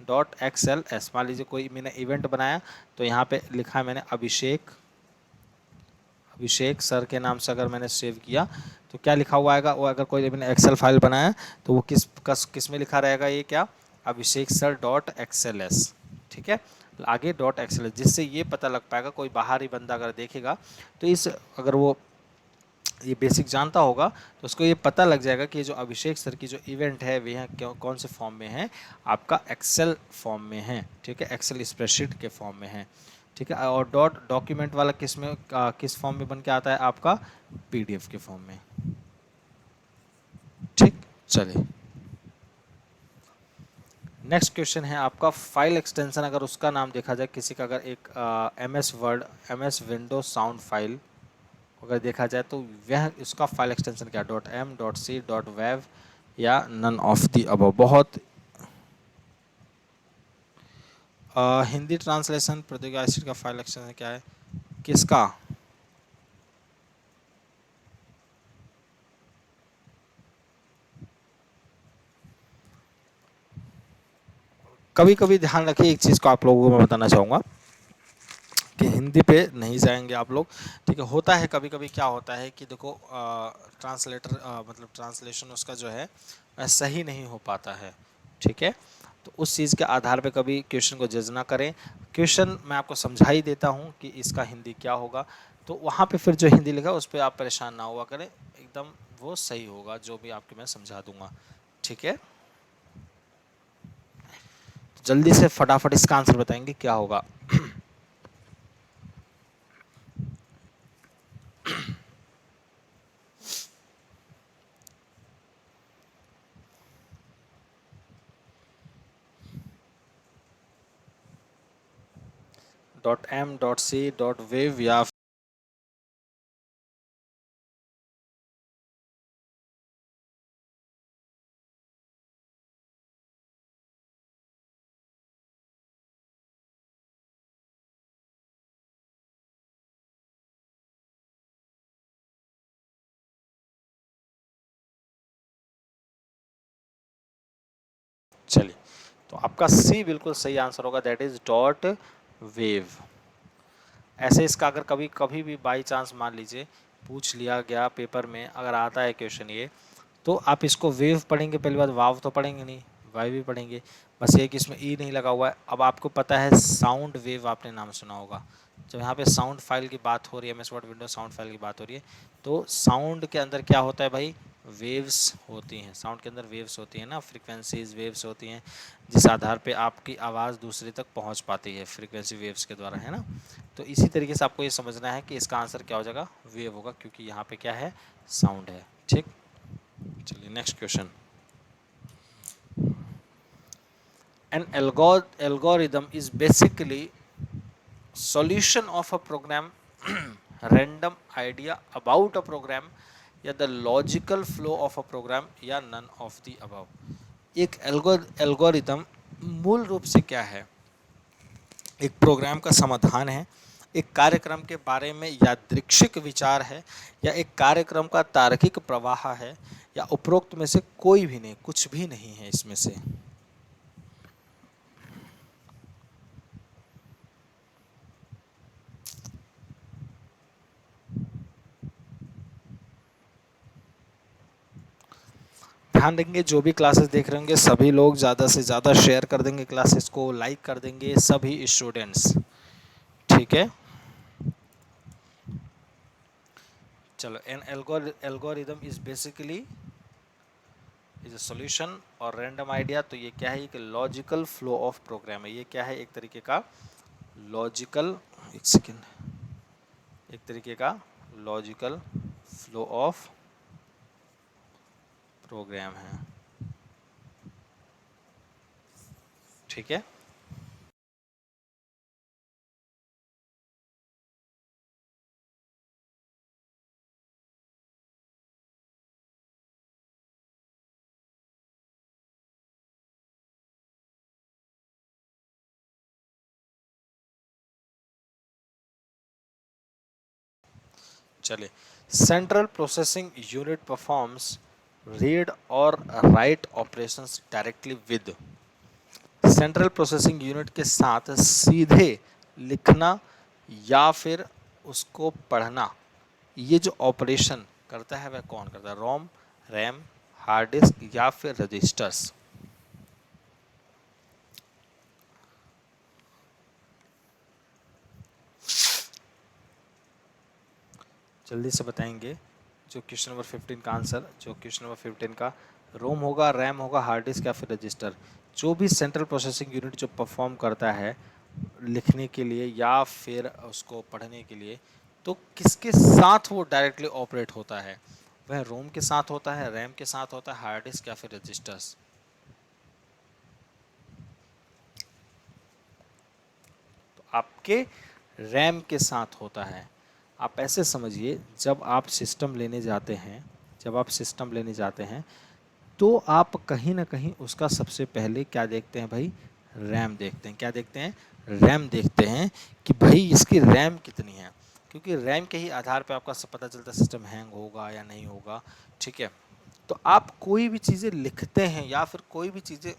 .xls। मान लीजिए कोई मैंने इवेंट बनाया, तो यहाँ पे लिखा है मैंने अभिषेक, अभिषेक सर के नाम से अगर मैंने सेव किया, तो क्या लिखा हुआ आएगा? वो अगर कोई मैंने एक्सेल फाइल बनाया, तो वो किस में लिखा रहेगा? ये क्या? अभिषेक सर .xls। ठीक है, आगे .xls, जिससे ये पता लग पाएगा, कोई बाहरी बंदा अगर देखेगा, तो इस अगर वो ये बेसिक जानता होगा, तो उसको ये पता लग जाएगा कि जो अभिषेक सर की जो इवेंट है वह क्यों, कौन से फॉर्म में है? आपका एक्सेल फॉर्म में है। ठीक है, एक्सेल स्प्रेडशीट के फॉर्म में है। ठीक है, और डॉक्यूमेंट वाला किस में, किस फॉर्म में बन के आता है? आपका पीडीएफ के फॉर्म में। ठीक, चलिए नेक्स्ट क्वेश्चन है आपका, फाइल एक्सटेंशन अगर उसका नाम देखा जाए, किसी का अगर एक MS word, MS window sound file अगर देखा जाए, तो वह उसका फाइल एक्सटेंशन क्या? .m, .c, .wav, या नन ऑफ दी अबव? बहुत हिंदी ट्रांसलेशन प्रौद्योगिकी का फाइल एक्सटेंशन क्या है? किसका? कभी कभी ध्यान रखिए, एक चीज़ को आप लोगों को मैं बताना चाहूँगा कि हिंदी पे नहीं जाएंगे आप लोग। ठीक है, होता है कभी कभी, क्या होता है कि देखो ट्रांसलेटर मतलब ट्रांसलेशन उसका जो है सही नहीं हो पाता है। ठीक है, तो उस चीज़ के आधार पे कभी क्वेश्चन को जज ना करें। क्वेश्चन मैं आपको समझा ही देता हूँ कि इसका हिंदी क्या होगा, तो वहाँ पे फिर जो हिंदी लिखा उस पर आप परेशान ना हुआ करें, एकदम वो सही होगा जो भी आपके मैं समझा दूंगा। ठीक है, तो जल्दी से फटाफट इसका आंसर बताएंगे क्या होगा। .m.c.wave या चलिए, तो आपका सी बिल्कुल सही आंसर होगा, दैट इज डॉट वेव। ऐसे इसका अगर कभी कभी भी बाई चांस मान लीजिए पूछ लिया गया पेपर में, अगर आता है क्वेश्चन ये, तो आप इसको वेव पढ़ेंगे, पहली बात वाव तो पढ़ेंगे नहीं, वाई भी पढ़ेंगे, बस ये कि इसमें ई नहीं लगा हुआ है। अब आपको पता है साउंड वेव, आपने नाम सुना होगा, जब यहाँ पे साउंड फाइल की बात हो रही है, MS word window sound file की बात हो रही है, तो साउंड के अंदर क्या होता है भाई, वेव्स होती हैं। साउंड के अंदर वेव्स होती हैं ना, फ्रीक्वेंसीज वेव्स होती हैं, जिस आधार पे आपकी आवाज़ दूसरे तक पहुँच पाती है फ्रीक्वेंसी वेव्स के द्वारा, है ना। तो इसी तरीके से आपको ये समझना है कि इसका आंसर क्या हो जाएगा, वेव होगा, क्योंकि यहाँ पे क्या है, साउंड है। ठीक, चलिए next question. An algorithm is basically solution of a program, random idea about a program, या the logical flow of a program, या none of the above। एक एल्गोरिदम मूल रूप से क्या है, एक प्रोग्राम का समाधान है, एक कार्यक्रम के बारे में यादृच्छिक विचार है, या एक कार्यक्रम का तार्किक प्रवाह है, या उपरोक्त में से कोई भी नहीं, कुछ भी नहीं है इसमें से। ध्यान देंगे, जो भी क्लासेस देख रहे होंगे सभी लोग ज़्यादा से ज़्यादा शेयर कर देंगे, क्लासेस को लाइक कर देंगे सभी स्टूडेंट्स। ठीक है, चलो, N algorithm is basically is a solution और रैंडम आइडिया, तो ये क्या है, एक लॉजिकल फ्लो ऑफ प्रोग्राम है। ये क्या है, एक तरीके का लॉजिकल, एक सेकेंड, एक तरीके का लॉजिकल फ्लो ऑफ प्रोग्राम है। ठीक है, चलिए, central processing unit performs read और write operations directly with. Central processing unit के साथ सीधे लिखना या फिर उसको पढ़ना, ये जो ऑपरेशन करता है वह कौन करता है, रोम, रैम, हार्ड डिस्क, या फिर रजिस्टर्स। जल्दी से बताएंगे, जो क्वेश्चन नंबर 15 का आंसर, जो क्वेश्चन नंबर 15 का, रोम होगा, रैम होगा, हार्ड डिस्क, या फिर रजिस्टर। जो भी सेंट्रल प्रोसेसिंग यूनिट जो परफॉर्म करता है लिखने के लिए या फिर उसको पढ़ने के लिए, तो किसके साथ वो डायरेक्टली ऑपरेट होता है, वह रोम के साथ होता है, रैम के साथ होता है, हार्ड डिस्क, या फिर रजिस्टर्स। तो आपके रैम के साथ होता है। आप ऐसे समझिए, जब आप सिस्टम लेने जाते हैं, जब आप सिस्टम लेने जाते हैं, तो आप कहीं ना कहीं उसका सबसे पहले क्या देखते हैं भाई, रैम देखते हैं। क्या देखते हैं, रैम देखते हैं कि भाई इसकी रैम कितनी है, क्योंकि रैम के ही आधार पे आपका सब पता चलता है सिस्टम हैंग होगा या नहीं होगा। ठीक है, तो आप कोई भी चीज़ें लिखते हैं या फिर कोई भी चीज़ें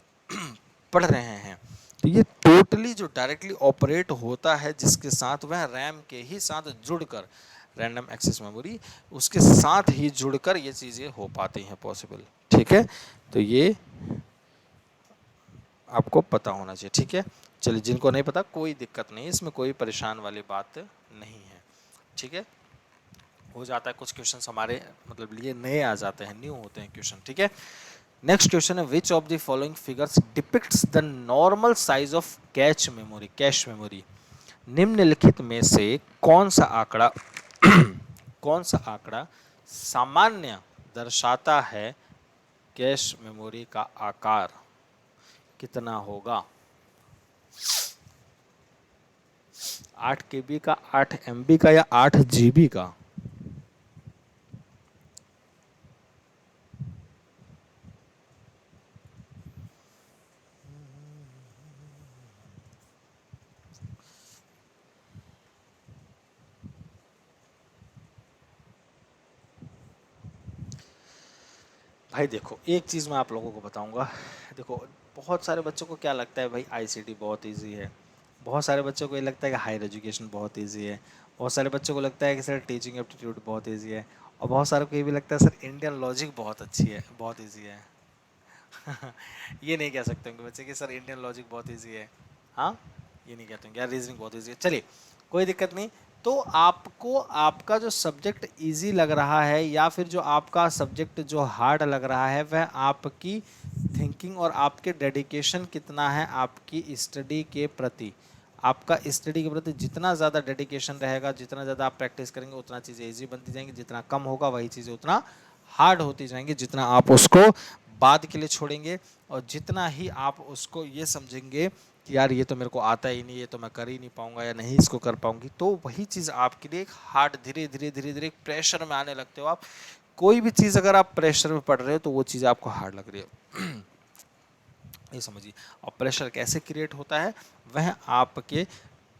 पढ़ रहे हैं, तो ये टोटली जो डायरेक्टली ऑपरेट होता है जिसके साथ, वह रैम के ही साथ जुड़कर, रैंडम एक्सेस मेमोरी उसके साथ ही जुड़कर ये चीज़ें हो पाती हैं पॉसिबल। ठीक है, तो ये आपको पता होना चाहिए, ठीक है। चलिए, जिनको नहीं पता कोई दिक्कत नहीं, इसमें कोई परेशान वाली बात नहीं है, ठीक है। हो जाता है कुछ क्वेश्चंस हमारे मतलब लिए नए आ जाते हैं, न्यू होते हैं क्वेश्चन, ठीक है। नेक्स्ट क्वेश्चन है, which of the following figures depicts the normal size of cache memory. निम्नलिखित में से कौन सा आंकड़ा कौन सा आंकड़ा सामान्य दर्शाता है कैश मेमोरी का आकार कितना होगा। 8 KB का, 8 MB का, या 8 GB का। भाई देखो, एक चीज़ मैं आप लोगों को बताऊंगा। देखो, बहुत सारे बच्चों को क्या लगता है भाई, आईसीटी बहुत इजी है। बहुत सारे बच्चों को ये लगता है कि हायर एजुकेशन बहुत इजी है। बहुत सारे बच्चों को लगता है कि सर टीचिंग एप्टीट्यूड बहुत इजी है। और बहुत सारे को ये भी लगता है सर इंडियन लॉजिक बहुत अच्छी है, बहुत इजी है। ये नहीं कह सकते होंगे बच्चे कि सर इंडियन लॉजिक बहुत इजी है। हाँ, ये नहीं कहते होंगे यार रीजनिंग बहुत इजी है। चलिए, कोई दिक्कत नहीं। तो आपको आपका जो सब्जेक्ट इजी लग रहा है या फिर जो आपका सब्जेक्ट जो हार्ड लग रहा है, वह आपकी थिंकिंग और आपके डेडिकेशन कितना है आपकी स्टडी के प्रति। आपका स्टडी के प्रति जितना ज़्यादा डेडिकेशन रहेगा, जितना ज़्यादा आप प्रैक्टिस करेंगे, उतना चीज़ें इजी बनती जाएंगी। जितना कम होगा वही चीज़ें उतना हार्ड होती जाएंगी। जितना आप उसको बाद के लिए छोड़ेंगे और जितना ही आप उसको ये समझेंगे कि यार ये तो मेरे को आता ही नहीं, ये तो मैं कर ही नहीं पाऊंगा या नहीं इसको कर पाऊंगी, तो वही चीज़ आपके लिए एक हार्ड, धीरे धीरे धीरे धीरे प्रेशर में आने लगते हो आप। कोई भी चीज़ अगर आप प्रेशर में पढ़ रहे हो तो वो चीज़ आपको हार्ड लग रही है। ये समझिए। और प्रेशर कैसे क्रिएट होता है, वह आपके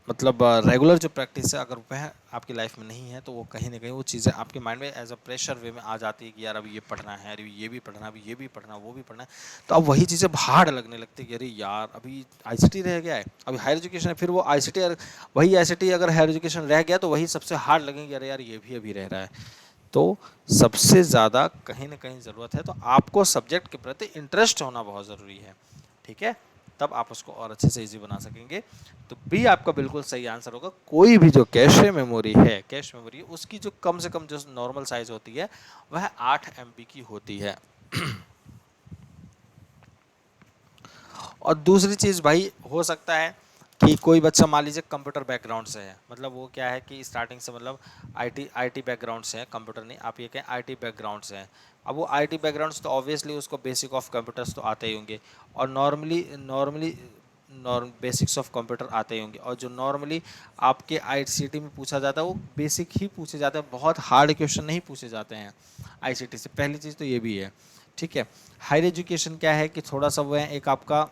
मतलब रेगुलर जो प्रैक्टिस है, अगर वह आपकी लाइफ में नहीं है तो वो कहीं ना कहीं वो चीज़ें आपके माइंड में एज अ प्रेशर वे में आ जाती है कि यार अभी ये पढ़ना है, अभी ये भी पढ़ना, अभी ये भी पढ़ना, वो भी पढ़ना है। तो अब वही चीज़ें हार्ड लगने लगती है कि अरे यार अभी आईसीटी रह गया है, अभी हायर एजुकेशन है, फिर वो आईसीटी, वही आईसीटी अगर हायर एजुकेशन रह गया तो वही सबसे हार्ड लगेंगे, अरे यार ये भी अभी रह रहा है। तो सबसे ज़्यादा कहीं ना कहीं ज़रूरत है तो आपको सब्जेक्ट के प्रति इंटरेस्ट होना बहुत ज़रूरी है, ठीक है। तब आप उसको और अच्छे से इजी बना सकेंगे। तो बी आपका बिल्कुल सही आंसर होगा। कोई भी जो कैश मेमोरी उसकी जो कम से कम जो नॉर्मल साइज होती है वह 8 MB की होती है। और दूसरी चीज़ भाई, हो सकता है कि कोई बच्चा मान लीजिए कंप्यूटर बैकग्राउंड से है, मतलब वो क्या है कि स्टार्टिंग से मतलब आईटी बैकग्राउंड से है, कंप्यूटर नहीं, आप ये कहें आईटी बैकग्राउंड से है। अब वो आईटी बैकग्राउंड से तो ऑब्वियसली उसको बेसिक ऑफ कंप्यूटर्स तो आते ही होंगे, और नॉर्मली बेसिक्स ऑफ कंप्यूटर आते ही होंगे। और जो नॉर्मली आपके आईसीटी में पूछा जाता है वो बेसिक ही पूछे जाते हैं, बहुत हार्ड क्वेश्चन नहीं पूछे जाते हैं आईसीटी से। पहली चीज़ तो ये भी है, ठीक है। हायर एजुकेशन क्या है कि थोड़ा सा वो है, एक आपका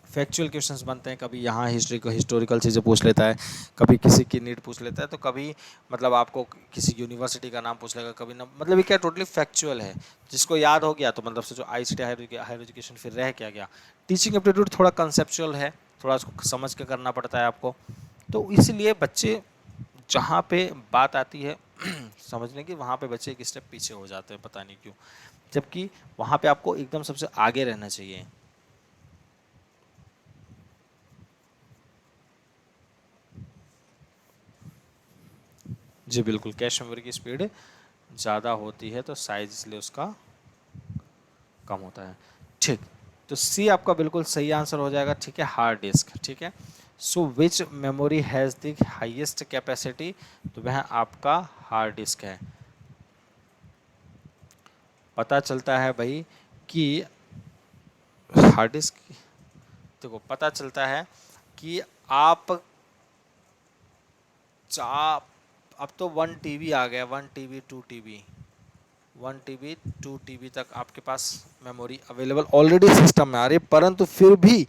फैक्चुअल क्वेश्चंस बनते हैं, कभी यहाँ हिस्टोरिकल चीज़ें पूछ लेता है, कभी किसी की नीड पूछ लेता है, तो कभी मतलब आपको किसी यूनिवर्सिटी का नाम पूछ लेगा, कभी ना, मतलब ये क्या टोटली फैक्चुअल है। जिसको याद हो गया तो मतलब से जो आईसीटी हायर एजुकेशन फिर रह क्या गया। टीचिंग एप्टीट्यूड थोड़ा कंसेप्चुअल है, थोड़ा उसको समझ के करना पड़ता है आपको। तो इसलिए बच्चे जहाँ पे बात आती है समझने की, वहाँ पे बच्चे एक स्टेप पीछे हो जाते हैं, पता नहीं क्यों, जबकि वहाँ पे आपको एकदम सबसे आगे रहना चाहिए। जी बिल्कुल, कैश मेमोरी की स्पीड ज़्यादा होती है तो साइज इसलिए उसका कम होता है, ठीक। तो सी आपका बिल्कुल सही आंसर हो जाएगा, ठीक है, हार्ड डिस्क, ठीक है। So which memory has the highest capacity, तो वह आपका हार्ड डिस्क है। पता चलता है भाई कि हार्ड डिस्क, देखो पता चलता है कि आप चा अब तो 1 TB आ गया, 1 TB 2 TB, 1 TB 2 TB तक आपके पास मेमोरी अवेलेबल ऑलरेडी सिस्टम में आ रही है, परंतु फिर भी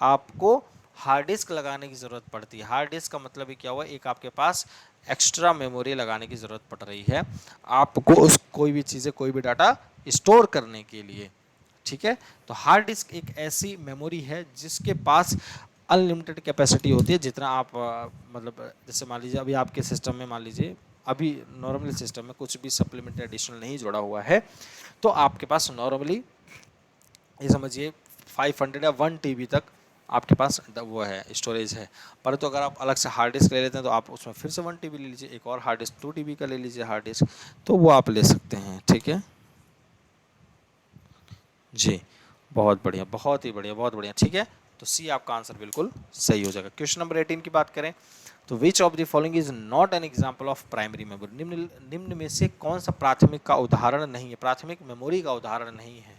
आपको हार्ड डिस्क लगाने की ज़रूरत पड़ती है। हार्ड डिस्क का मतलब ही क्या हुआ, एक आपके पास एक्स्ट्रा मेमोरी लगाने की ज़रूरत पड़ रही है आपको उस कोई भी चीज़ें, कोई भी डाटा स्टोर करने के लिए, ठीक है। तो हार्ड डिस्क एक ऐसी मेमोरी है जिसके पास अनलिमिटेड कैपेसिटी होती है। जितना आप मतलब जैसे मान लीजिए अभी आपके सिस्टम में, मान लीजिए अभी नॉर्मल सिस्टम में कुछ भी सप्लीमेंट्री एडिशनल नहीं जोड़ा हुआ है, तो आपके पास नॉर्मली ये समझिए 500 या 1 TB तक आपके पास वो है, स्टोरेज है। परंतु अगर आप अलग से हार्ड डिस्क ले लेते हैं तो आप उसमें फिर से 1 TB ले लीजिए, एक और हार्ड डिस्क 2 TB का ले लीजिए हार्ड डिस्क, तो वो आप ले सकते हैं। ठीक है जी, बहुत बढ़िया, बहुत ही बढ़िया, बहुत बढ़िया। ठीक है, तो सी आपका आंसर बिल्कुल सही हो जाएगा। क्वेश्चन नंबर 18 की बात करें तो विच of the following is not an example of primary memory, निम्न में से कौन सा प्राथमिक का उदाहरण नहीं है, प्राथमिक मेमोरी का उदाहरण नहीं है।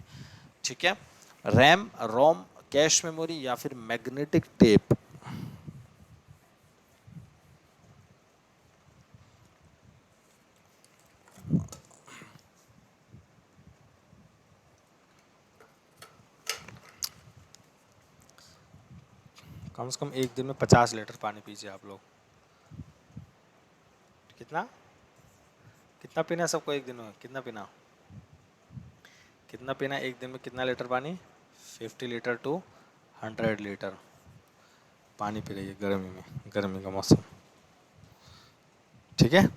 ठीक है, रैम, रोम, कैश मेमोरी या फिर मैग्नेटिक टेप। कम से कम एक दिन में 50 लीटर पानी पीजिए आप लोग। कितना कितना पीना है सबको एक दिन में, कितना पीना, कितना पीना एक दिन में, कितना लीटर पानी? 50 लीटर टू 100 लीटर पानी पी रही है गर्मी में, गर्मी का मौसम। ठीक है,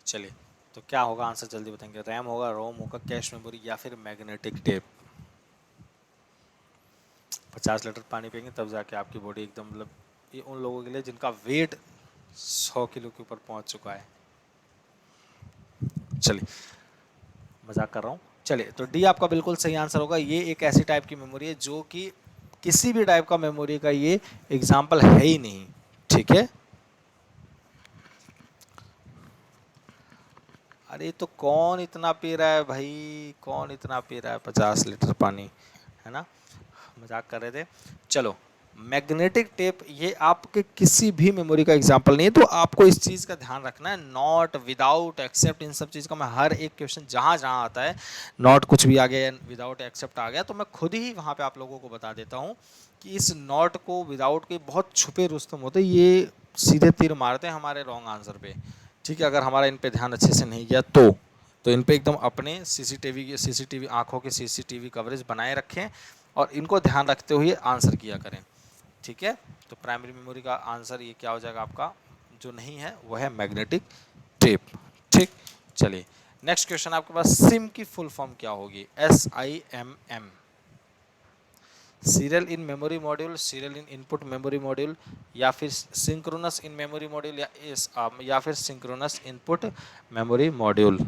चलिए, तो क्या होगा आंसर जल्दी बताएंगे। रैम होगा, रोम होगा, कैश मेमोरी या फिर मैग्नेटिक टेप। 50 लीटर पानी पियेंगे तब जाके आपकी बॉडी एकदम, मतलब ये उन लोगों के लिए जिनका वेट 100 किलो के ऊपर पहुंच चुका है। चलिए, मजाक कर रहा हूँ। चलिए, तो डी आपका बिल्कुल सही आंसर होगा। ये एक ऐसी टाइप की मेमोरी है जो कि किसी भी टाइप का मेमोरी का ये एग्जाम्पल है ही नहीं। ठीक है, अरे तो कौन इतना पी रहा है भाई, कौन इतना पी रहा है 50 लीटर पानी, है ना, मजाक कर रहे थे। चलो, मैग्नेटिक टेप ये आपके किसी भी मेमोरी का एग्जांपल नहीं है, तो आपको इस चीज़ का ध्यान रखना है। नॉट, विदाउट, एक्सेप्ट, इन सब चीज़ का मैं हर एक क्वेश्चन जहाँ जहाँ आता है नॉट कुछ भी आ गया, विदाउट एक्सेप्ट आ गया, तो मैं खुद ही वहाँ पे आप लोगों को बता देता हूँ कि इस नॉट को, विदाउट के बहुत छुपे रुस्तम होते, ये सीधे तीर मारते हैं हमारे रॉन्ग आंसर पे। ठीक है, अगर हमारा इन पे ध्यान अच्छे से नहीं गया तो इन पे एकदम अपने सीसीटीवी आंखों की सीसीटीवी कवरेज बनाए रखें और इनको ध्यान रखते हुए आंसर किया करें। ठीक है, तो प्राइमरी मेमोरी का आंसर ये क्या हो जाएगा आपका, जो नहीं है वो है मैग्नेटिक टेप। ठीक, चलिए नेक्स्ट क्वेश्चन आपके पास, सिम की फुल फॉर्म क्या होगी? SIMM, serial in memory module, serial in input memory module, या फिर सिंक्रोनस इन मेमोरी मॉड्यूल, या फिर सिंक्रोनस इनपुट मेमोरी मॉड्यूल।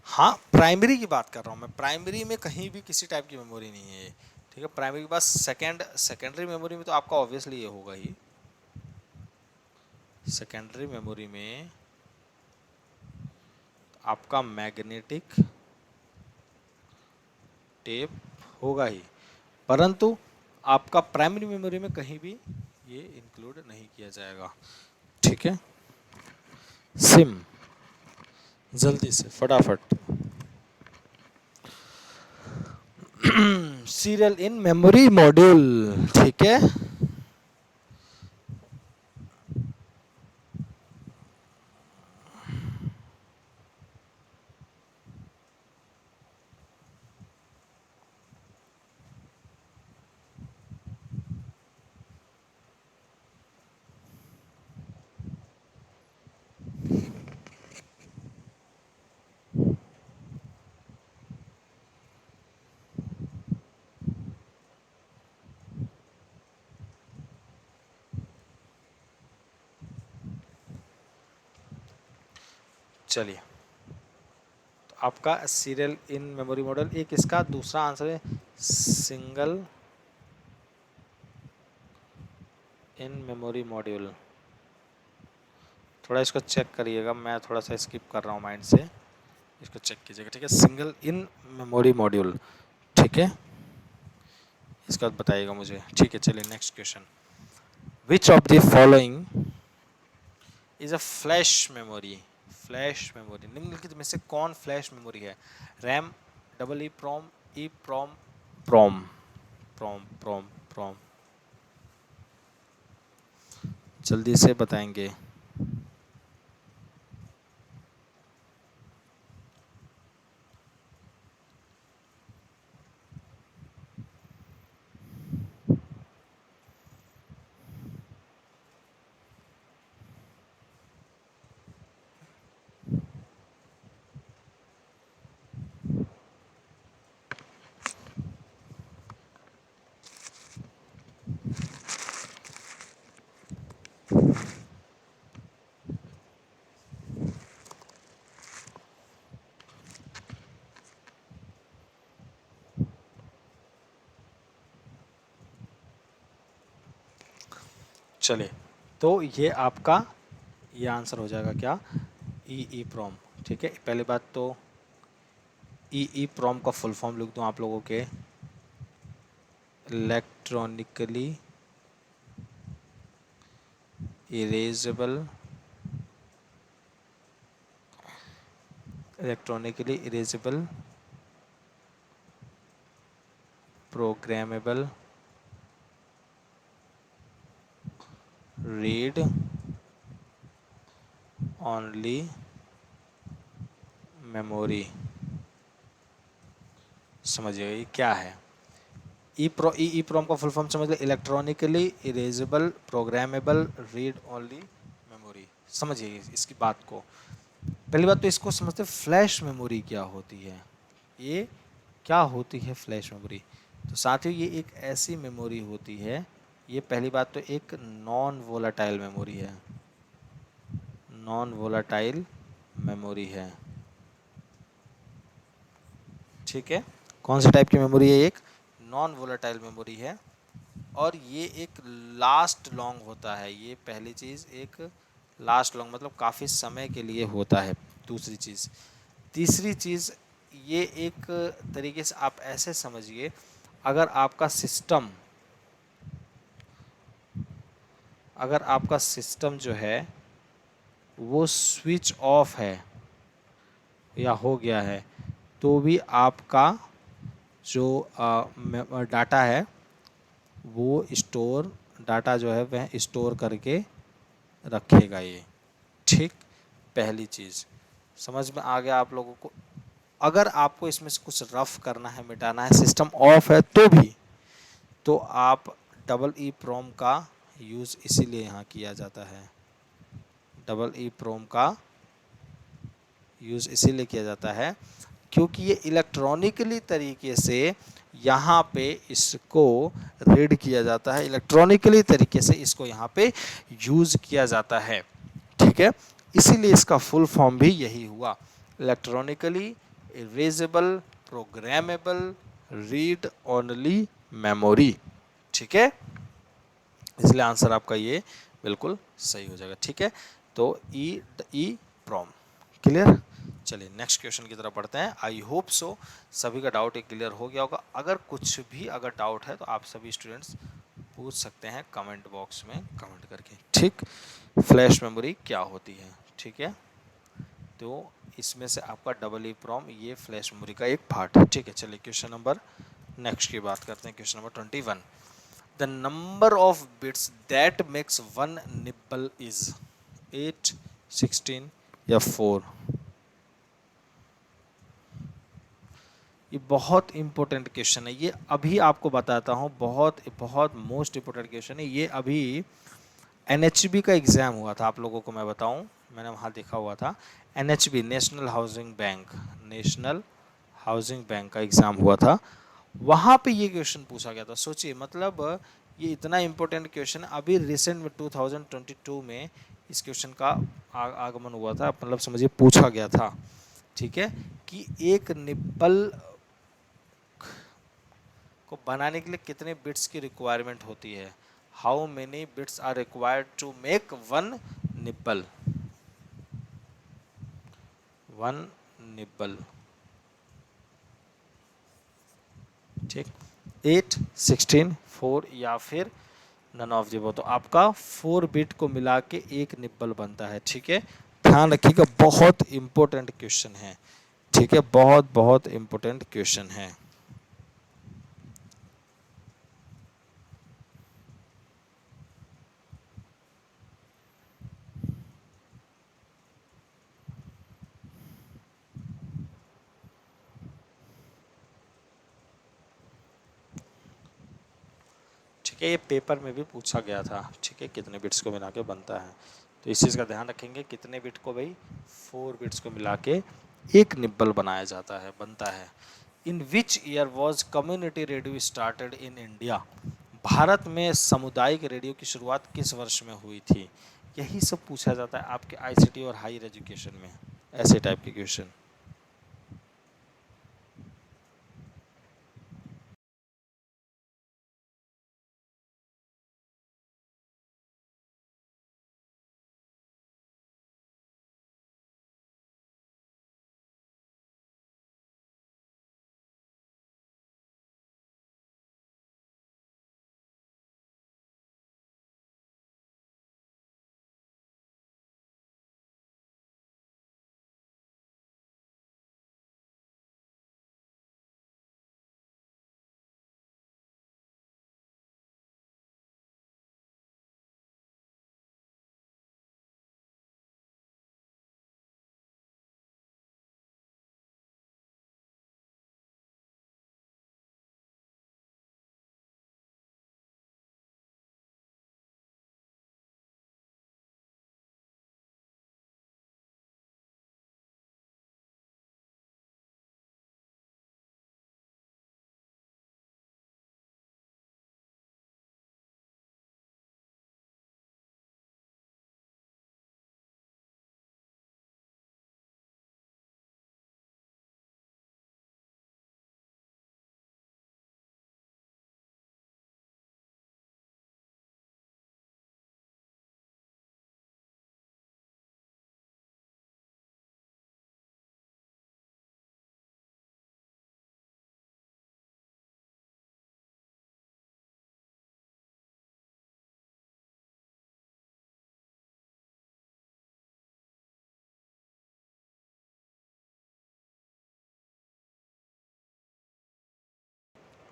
हाँ, प्राइमरी की बात कर रहा हूँ मैं, प्राइमरी में कहीं भी किसी टाइप की मेमोरी नहीं है ये। ठीक है, प्राइमरी के पास सेकेंडरी मेमोरी में तो आपका ऑब्वियसली ये होगा ही। सेकेंडरी मेमोरी में आपका मैग्नेटिक टेप होगा ही, परंतु आपका प्राइमरी मेमोरी में कहीं भी ये इंक्लूड नहीं किया जाएगा। ठीक है, सिम, जल्दी से फटाफट। Serial in memory module. ठीक है, चलिए, तो आपका सीरियल इन मेमोरी मॉड्यूल एक, इसका दूसरा आंसर है सिंगल इन मेमोरी मॉड्यूल। थोड़ा इसको चेक करिएगा, मैं थोड़ा सा स्किप कर रहा हूँ माइंड से, इसको चेक कीजिएगा। ठीक है, सिंगल इन मेमोरी मॉड्यूल। ठीक है, इसका बताइएगा मुझे। ठीक है, चलिए next question, which of the following is a flash memory? Flash memory निम्नलिखित में से कौन फ्लैश मेमोरी है? रैम, डबल ई प्रोम, ई प्रोम, प्रोम, प्रोम, प्रोम, प्रोम, जल्दी से बताएंगे। चलिए, तो ये आपका ये आंसर हो जाएगा क्या, ई प्रोम। ठीक है, पहली बात तो ई प्रोम का फुल फॉर्म लिख दूं आप लोगों के, electronically erasable, electronically erasable programmable read only memory. समझिएगा ये क्या है, ई प्रोम का फुल फॉर्म समझ लो, electronically erasable programmable read only memory. समझिए इसकी बात को, पहली बात तो इसको समझते फ्लैश मेमोरी क्या होती है, ये क्या होती है फ्लैश मेमोरी। तो साथियों ये एक ऐसी मेमोरी होती है, ये पहली बात तो एक नॉन वोलाटाइल मेमोरी है, नॉन वोलाटाइल मेमोरी है। ठीक है, कौन सी टाइप की मेमोरी है, एक नॉन वोलाटाइल मेमोरी है, और ये एक लास्ट लॉन्ग होता है। ये पहली चीज़, एक लास्ट लॉन्ग मतलब काफ़ी समय के लिए होता है, दूसरी चीज़। तीसरी चीज़, ये एक तरीके से आप ऐसे समझिए, अगर आपका सिस्टम, अगर आपका सिस्टम जो है वो स्विच ऑफ है या हो गया है, तो भी आपका जो डाटा है वो स्टोर, डाटा जो है वह स्टोर करके रखेगा ये। ठीक, पहली चीज़ समझ में आ गया आप लोगों को। अगर आपको इसमें से कुछ रफ करना है, मिटाना है, सिस्टम ऑफ है तो भी, तो आप डबल ई प्रोम का यूज़ इसीलिए यहाँ किया जाता है, डबल ई प्रोम का यूज़ इसीलिए किया जाता है क्योंकि ये इलेक्ट्रॉनिकली तरीके से यहाँ पे इसको रीड किया जाता है, इलेक्ट्रॉनिकली तरीके से इसको यहाँ पे यूज़ किया जाता है। ठीक है, इसीलिए इसका फुल फॉर्म भी यही हुआ, electronically erasable programmable read only memory. ठीक है, इसलिए आंसर आपका ये बिल्कुल सही हो जाएगा। ठीक है, तो ई प्रोम क्लियर। चलिए नेक्स्ट क्वेश्चन की तरफ बढ़ते हैं। आई होप सो सभी का डाउट एक क्लियर हो गया होगा। अगर कुछ भी अगर डाउट है तो आप सभी स्टूडेंट्स पूछ सकते हैं कमेंट बॉक्स में कमेंट करके। ठीक, फ्लैश मेमोरी क्या होती है। ठीक है, तो इसमें से आपका डबल ई प्रोम ये फ्लैश मेमोरी का एक पार्ट है। ठीक है, चलिए क्वेश्चन नंबर नेक्स्ट की बात करते हैं। Question number 21, the number of bits that makes one nibble is 8, 16 या 4। ये बहुत इंपॉर्टेंट क्वेश्चन है, ये अभी आपको बताता हूँ, बहुत बहुत मोस्ट इंपॉर्टेंट क्वेश्चन है ये। अभी एनएचबी का एग्ज़ाम हुआ था, आप लोगों को मैं बताऊं, मैंने वहाँ देखा हुआ था, NHB national housing bank, national housing bank का एग्ज़ाम हुआ था, वहाँ पे ये क्वेश्चन पूछा गया था। सोचिए, मतलब ये इतना इंपॉर्टेंट क्वेश्चन अभी रिसेंट में 2022 में इस क्वेश्चन का आगमन हुआ था, मतलब समझिए पूछा गया था। ठीक है, कि एक निब्बल को बनाने के लिए कितने बिट्स की रिक्वायरमेंट होती है, how many bits are required to make one nibble, one nibble. ठीक, 8, 16, 4 या फिर नन ऑफ द, तो आपका 4 बिट को मिला के एक निब्बल बनता है। ठीक है, ध्यान रखिएगा, बहुत इंपॉर्टेंट क्वेश्चन है। ठीक है, बहुत बहुत इंपॉर्टेंट क्वेश्चन है। ठीक है, ये पेपर में भी पूछा गया था। ठीक है, कितने बिट्स को मिला के बनता है, तो इस चीज़ का ध्यान रखेंगे, कितने बिट को भाई 4 बिट्स को मिला के एक निब्बल बनाया जाता है, बनता है। In which year was community radio started in India, Bharat में सामुदायिक रेडियो की शुरुआत किस वर्ष में हुई थी। यही सब पूछा जाता है आपके आईसीटी और हायर एजुकेशन में, ऐसे टाइप के क्वेश्चन।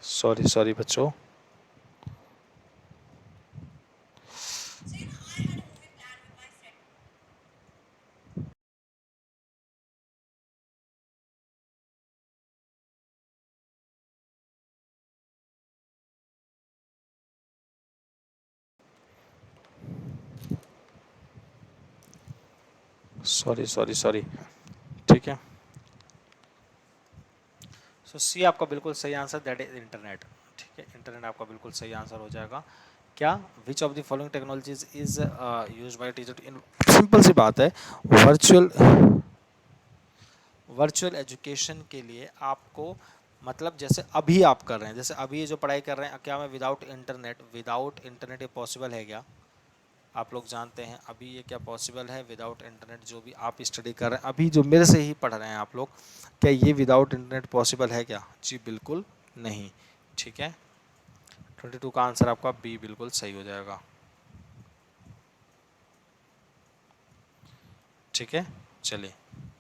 सॉरी सॉरी बच्चों। Sorry sorry sorry. ठीक है, सो सी आपका बिल्कुल सही आंसर, दैट इज इंटरनेट। ठीक है, इंटरनेट आपका बिल्कुल सही आंसर हो जाएगा। क्या which of the following technologies is use by teacher in, simple सी बात है, वर्चुअल वर्चुअल एजुकेशन के लिए आपको, मतलब जैसे अभी आप कर रहे हैं, जैसे अभी ये जो पढ़ाई कर रहे हैं, क्या मैं विदाउट इंटरनेट ये पॉसिबल है क्या? आप लोग जानते हैं अभी ये क्या पॉसिबल है विदाउट इंटरनेट? जो भी आप स्टडी कर रहे हैं अभी, जो मेरे से ही पढ़ रहे हैं आप लोग, क्या ये विदाउट इंटरनेट पॉसिबल है क्या? जी बिल्कुल नहीं। ठीक है, 22 का आंसर आपका बी बिल्कुल सही हो जाएगा। ठीक है, चलिए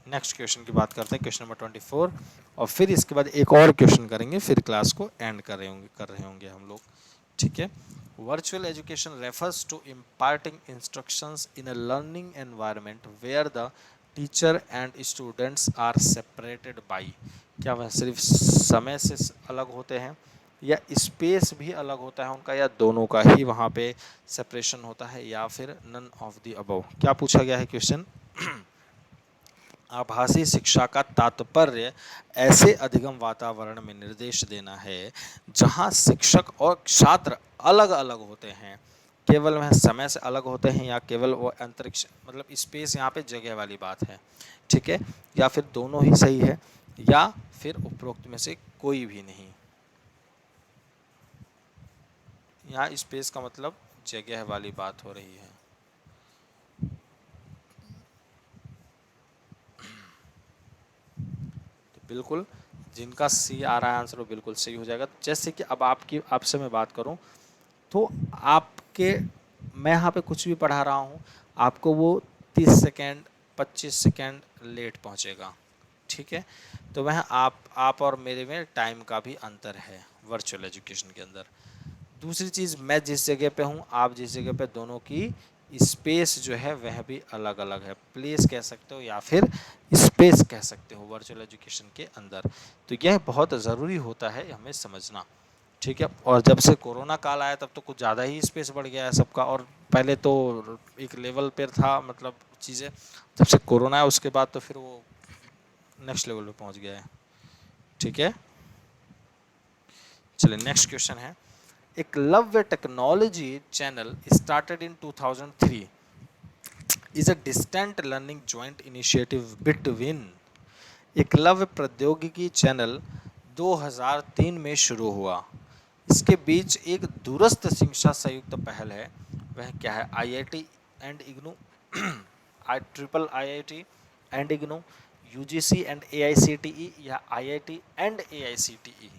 नेक्स्ट क्वेश्चन की बात करते हैं, क्वेश्चन नंबर 24, और फिर इसके बाद एक और क्वेश्चन करेंगे, फिर क्लास को एंड कर रहे होंगे हम लोग। ठीक है, virtual education refers to imparting instructions in a learning environment where the teacher and students are separated by, क्या वह सिर्फ समय से अलग होते हैं, या स्पेस भी अलग होता है उनका, या दोनों का ही वहाँ पे सेपरेशन होता है, या फिर नन ऑफ द अबव? क्या पूछा गया है क्वेश्चन? आभासी शिक्षा का तात्पर्य ऐसे अधिगम वातावरण में निर्देश देना है जहां शिक्षक और छात्र अलग अलग होते हैं, केवल वह समय से अलग होते हैं, या केवल वो अंतरिक्ष, मतलब स्पेस यहाँ पे जगह वाली बात है। ठीक है, या फिर दोनों ही सही है, या फिर उपरोक्त में से कोई भी नहीं? यहाँ स्पेस का मतलब जगह वाली बात हो रही है। तो बिल्कुल जिनका सी आ रहा है आंसर वो बिल्कुल सही हो जाएगा। जैसे कि अब आपसे मैं बात करूं, तो आपके, मैं यहाँ पे कुछ भी पढ़ा रहा हूँ, आपको वो 30 सेकेंड 25 सेकेंड लेट पहुँचेगा। ठीक है, तो वह आप और मेरे में टाइम का भी अंतर है वर्चुअल एजुकेशन के अंदर। दूसरी चीज़, मैं जिस जगह पे हूँ, आप जिस जगह पे, दोनों की स्पेस जो है वह भी अलग अलग है। प्लेस कह सकते हो या फिर स्पेस कह सकते हो वर्चुअल एजुकेशन के अंदर। तो यह बहुत ज़रूरी होता है हमें समझना। ठीक है, और जब से कोरोना काल आया तब तो कुछ ज़्यादा ही स्पेस बढ़ गया है सबका, और पहले तो एक लेवल पर था, मतलब चीज़ें, जब से कोरोना है उसके बाद तो फिर वो नेक्स्ट लेवल पे पहुंच गया है। ठीक है, चलिए नेक्स्ट क्वेश्चन है, Eklavya technology channel started in 2003 is a distant learning joint initiative between, Eklavya प्रौद्योगिकी चैनल 2003 में शुरू हुआ, इसके बीच एक दूरस्थ शिक्षा संयुक्त पहल है, वह क्या है? IIT and IGNOU, triple IIT and IGNOU, UGC and AICTE, या आईआईटी एंड एआईसीटीई?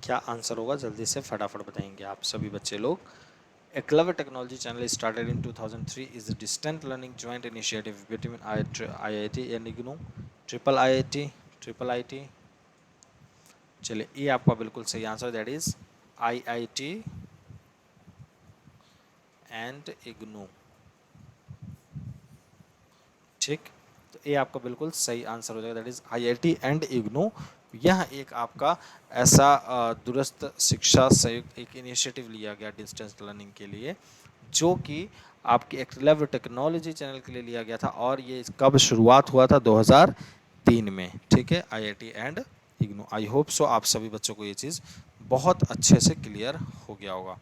क्या आंसर होगा? जल्दी से फटाफट बताएंगे आप सभी बच्चे लोग। Eklavya technology channel started in 2003 is a distant learning joint initiative between IIT and IGNOU, triple IIT, triple IT. चलिए, ये आपका बिल्कुल सही answer, that is IIT and IGNOU. ठीक, तो ये आपका बिल्कुल सही आंसर हो जाएगा, that is IIT and IGNOU. यह एक आपका ऐसा दूरस्थ शिक्षा संयुक्त एक इनिशिएटिव लिया गया डिस्टेंस लर्निंग के लिए, जो कि आपकी एकलव्य टेक्नोलॉजी चैनल के लिए लिया गया था, और ये कब शुरुआत हुआ था? 2003 में। ठीक है, IIT and IGNOU. I hope so आप सभी बच्चों को ये चीज़ बहुत अच्छे से क्लियर हो गया होगा।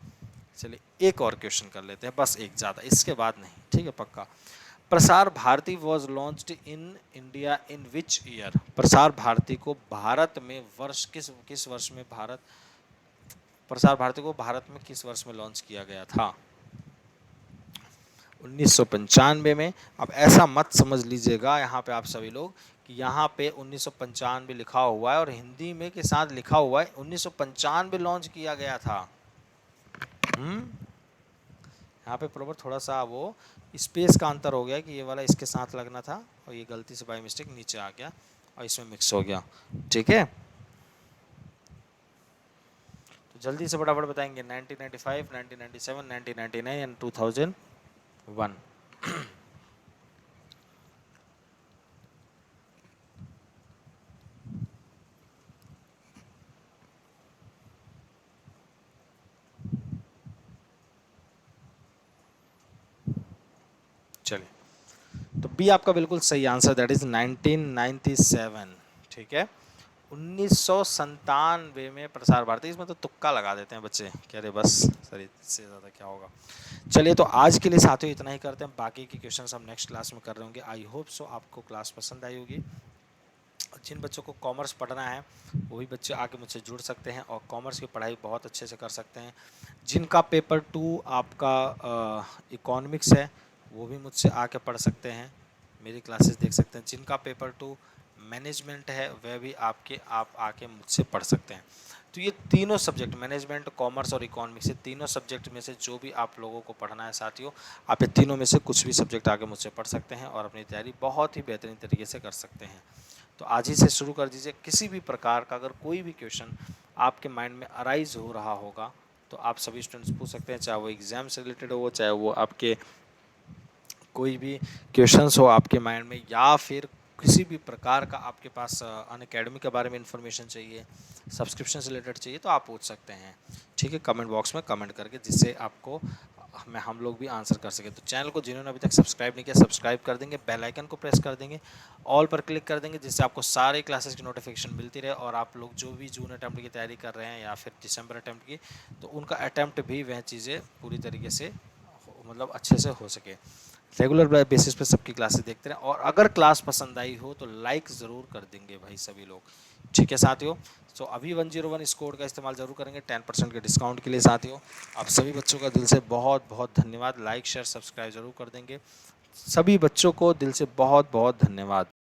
चलिए एक और क्वेश्चन कर लेते हैं, बस एक, ज़्यादा इसके बाद नहीं। ठीक है, पक्का। Prasar Bharati was launched in India in which year? Prasar Bharati को भारत में वर्ष किस वर्ष में प्रसार भारती को भारत में किस वर्ष में लॉन्च किया गया था? 1995 में। अब ऐसा मत समझ लीजिएगा यहाँ पे आप सभी लोग कि यहाँ पे 1995 लिखा हुआ है और हिंदी में के साथ लिखा हुआ है 1995 लॉन्च किया गया था। यहाँ पे प्रॉपर थोड़ा सा वो स्पेस का अंतर हो गया कि ये वाला इसके साथ लगना था और ये गलती से बाय मिस्टेक नीचे आ गया और इसमें मिक्स हो गया। ठीक है, तो जल्दी से फटाफट बताएंगे 1995, 1997, 1999 एंड 2001। चलिए, तो बी आपका बिल्कुल सही आंसर, दैट इज 1997। ठीक है, 1997 में प्रसार भारती। इसमें तो तुक्का लगा देते हैं बच्चे, कह रहे बस सर इससे ज़्यादा क्या होगा। चलिए, तो आज के लिए साथियों इतना ही करते हैं, बाकी के क्वेश्चंस हम नेक्स्ट क्लास में कर रहे होंगे। आई होप सो आपको क्लास पसंद आई होगी। जिन बच्चों को कॉमर्स पढ़ना है वही बच्चे आके मुझसे जुड़ सकते हैं और कॉमर्स की पढ़ाई बहुत अच्छे से कर सकते हैं। जिनका पेपर 2 आपका इकोनॉमिक्स है वो भी मुझसे आके पढ़ सकते हैं, मेरी क्लासेस देख सकते हैं। जिनका पेपर 2 मैनेजमेंट है वह भी आप आके मुझसे पढ़ सकते हैं। तो ये तीनों सब्जेक्ट, मैनेजमेंट, कॉमर्स और इकोनॉमिक्स, ये तीनों सब्जेक्ट में से जो भी आप लोगों को पढ़ना है साथियों, आप ये तीनों में से कुछ भी सब्जेक्ट आके मुझसे पढ़ सकते हैं और अपनी तैयारी बहुत ही बेहतरीन तरीके से कर सकते हैं। तो आज ही से शुरू कर दीजिए। किसी भी प्रकार का अगर कोई भी क्वेश्चन आपके माइंड में अराइज हो रहा होगा तो आप सभी स्टूडेंट्स पूछ सकते हैं, चाहे वो एग्ज़ाम से रिलेटेड हो, चाहे वो आपके कोई भी क्वेश्चंस हो आपके माइंड में, या फिर किसी भी प्रकार का आपके पास अनअकैडमी के बारे में इंफॉर्मेशन चाहिए, सब्सक्रिप्शन से रिलेटेड चाहिए, तो आप पूछ सकते हैं। ठीक है, कमेंट बॉक्स में कमेंट करके, जिससे आपको हम लोग भी आंसर कर सके। तो चैनल को जिन्होंने अभी तक सब्सक्राइब नहीं किया, सब्सक्राइब कर देंगे, बेल आइकन को प्रेस कर देंगे, ऑल पर क्लिक कर देंगे, जिससे आपको सारे क्लासेस की नोटिफिकेशन मिलती रहे। और आप लोग जो भी जून अटैम्प्ट की तैयारी कर रहे हैं या फिर दिसंबर अटैम्प्ट की, तो उनका अटैम्प्ट भी वह चीज़ें पूरी तरीके से मतलब अच्छे से हो सके। रेगुलर बेसिस पे सबकी क्लासेस देखते रहें और अगर क्लास पसंद आई हो तो लाइक ज़रूर कर देंगे भाई सभी लोग। ठीक है साथियों, तो अभी 101 इस कोड का इस्तेमाल ज़रूर करेंगे 10% के डिस्काउंट के लिए। साथियों, आप सभी बच्चों का दिल से बहुत बहुत धन्यवाद। लाइक शेयर सब्सक्राइब जरूर कर देंगे। सभी बच्चों को दिल से बहुत बहुत धन्यवाद।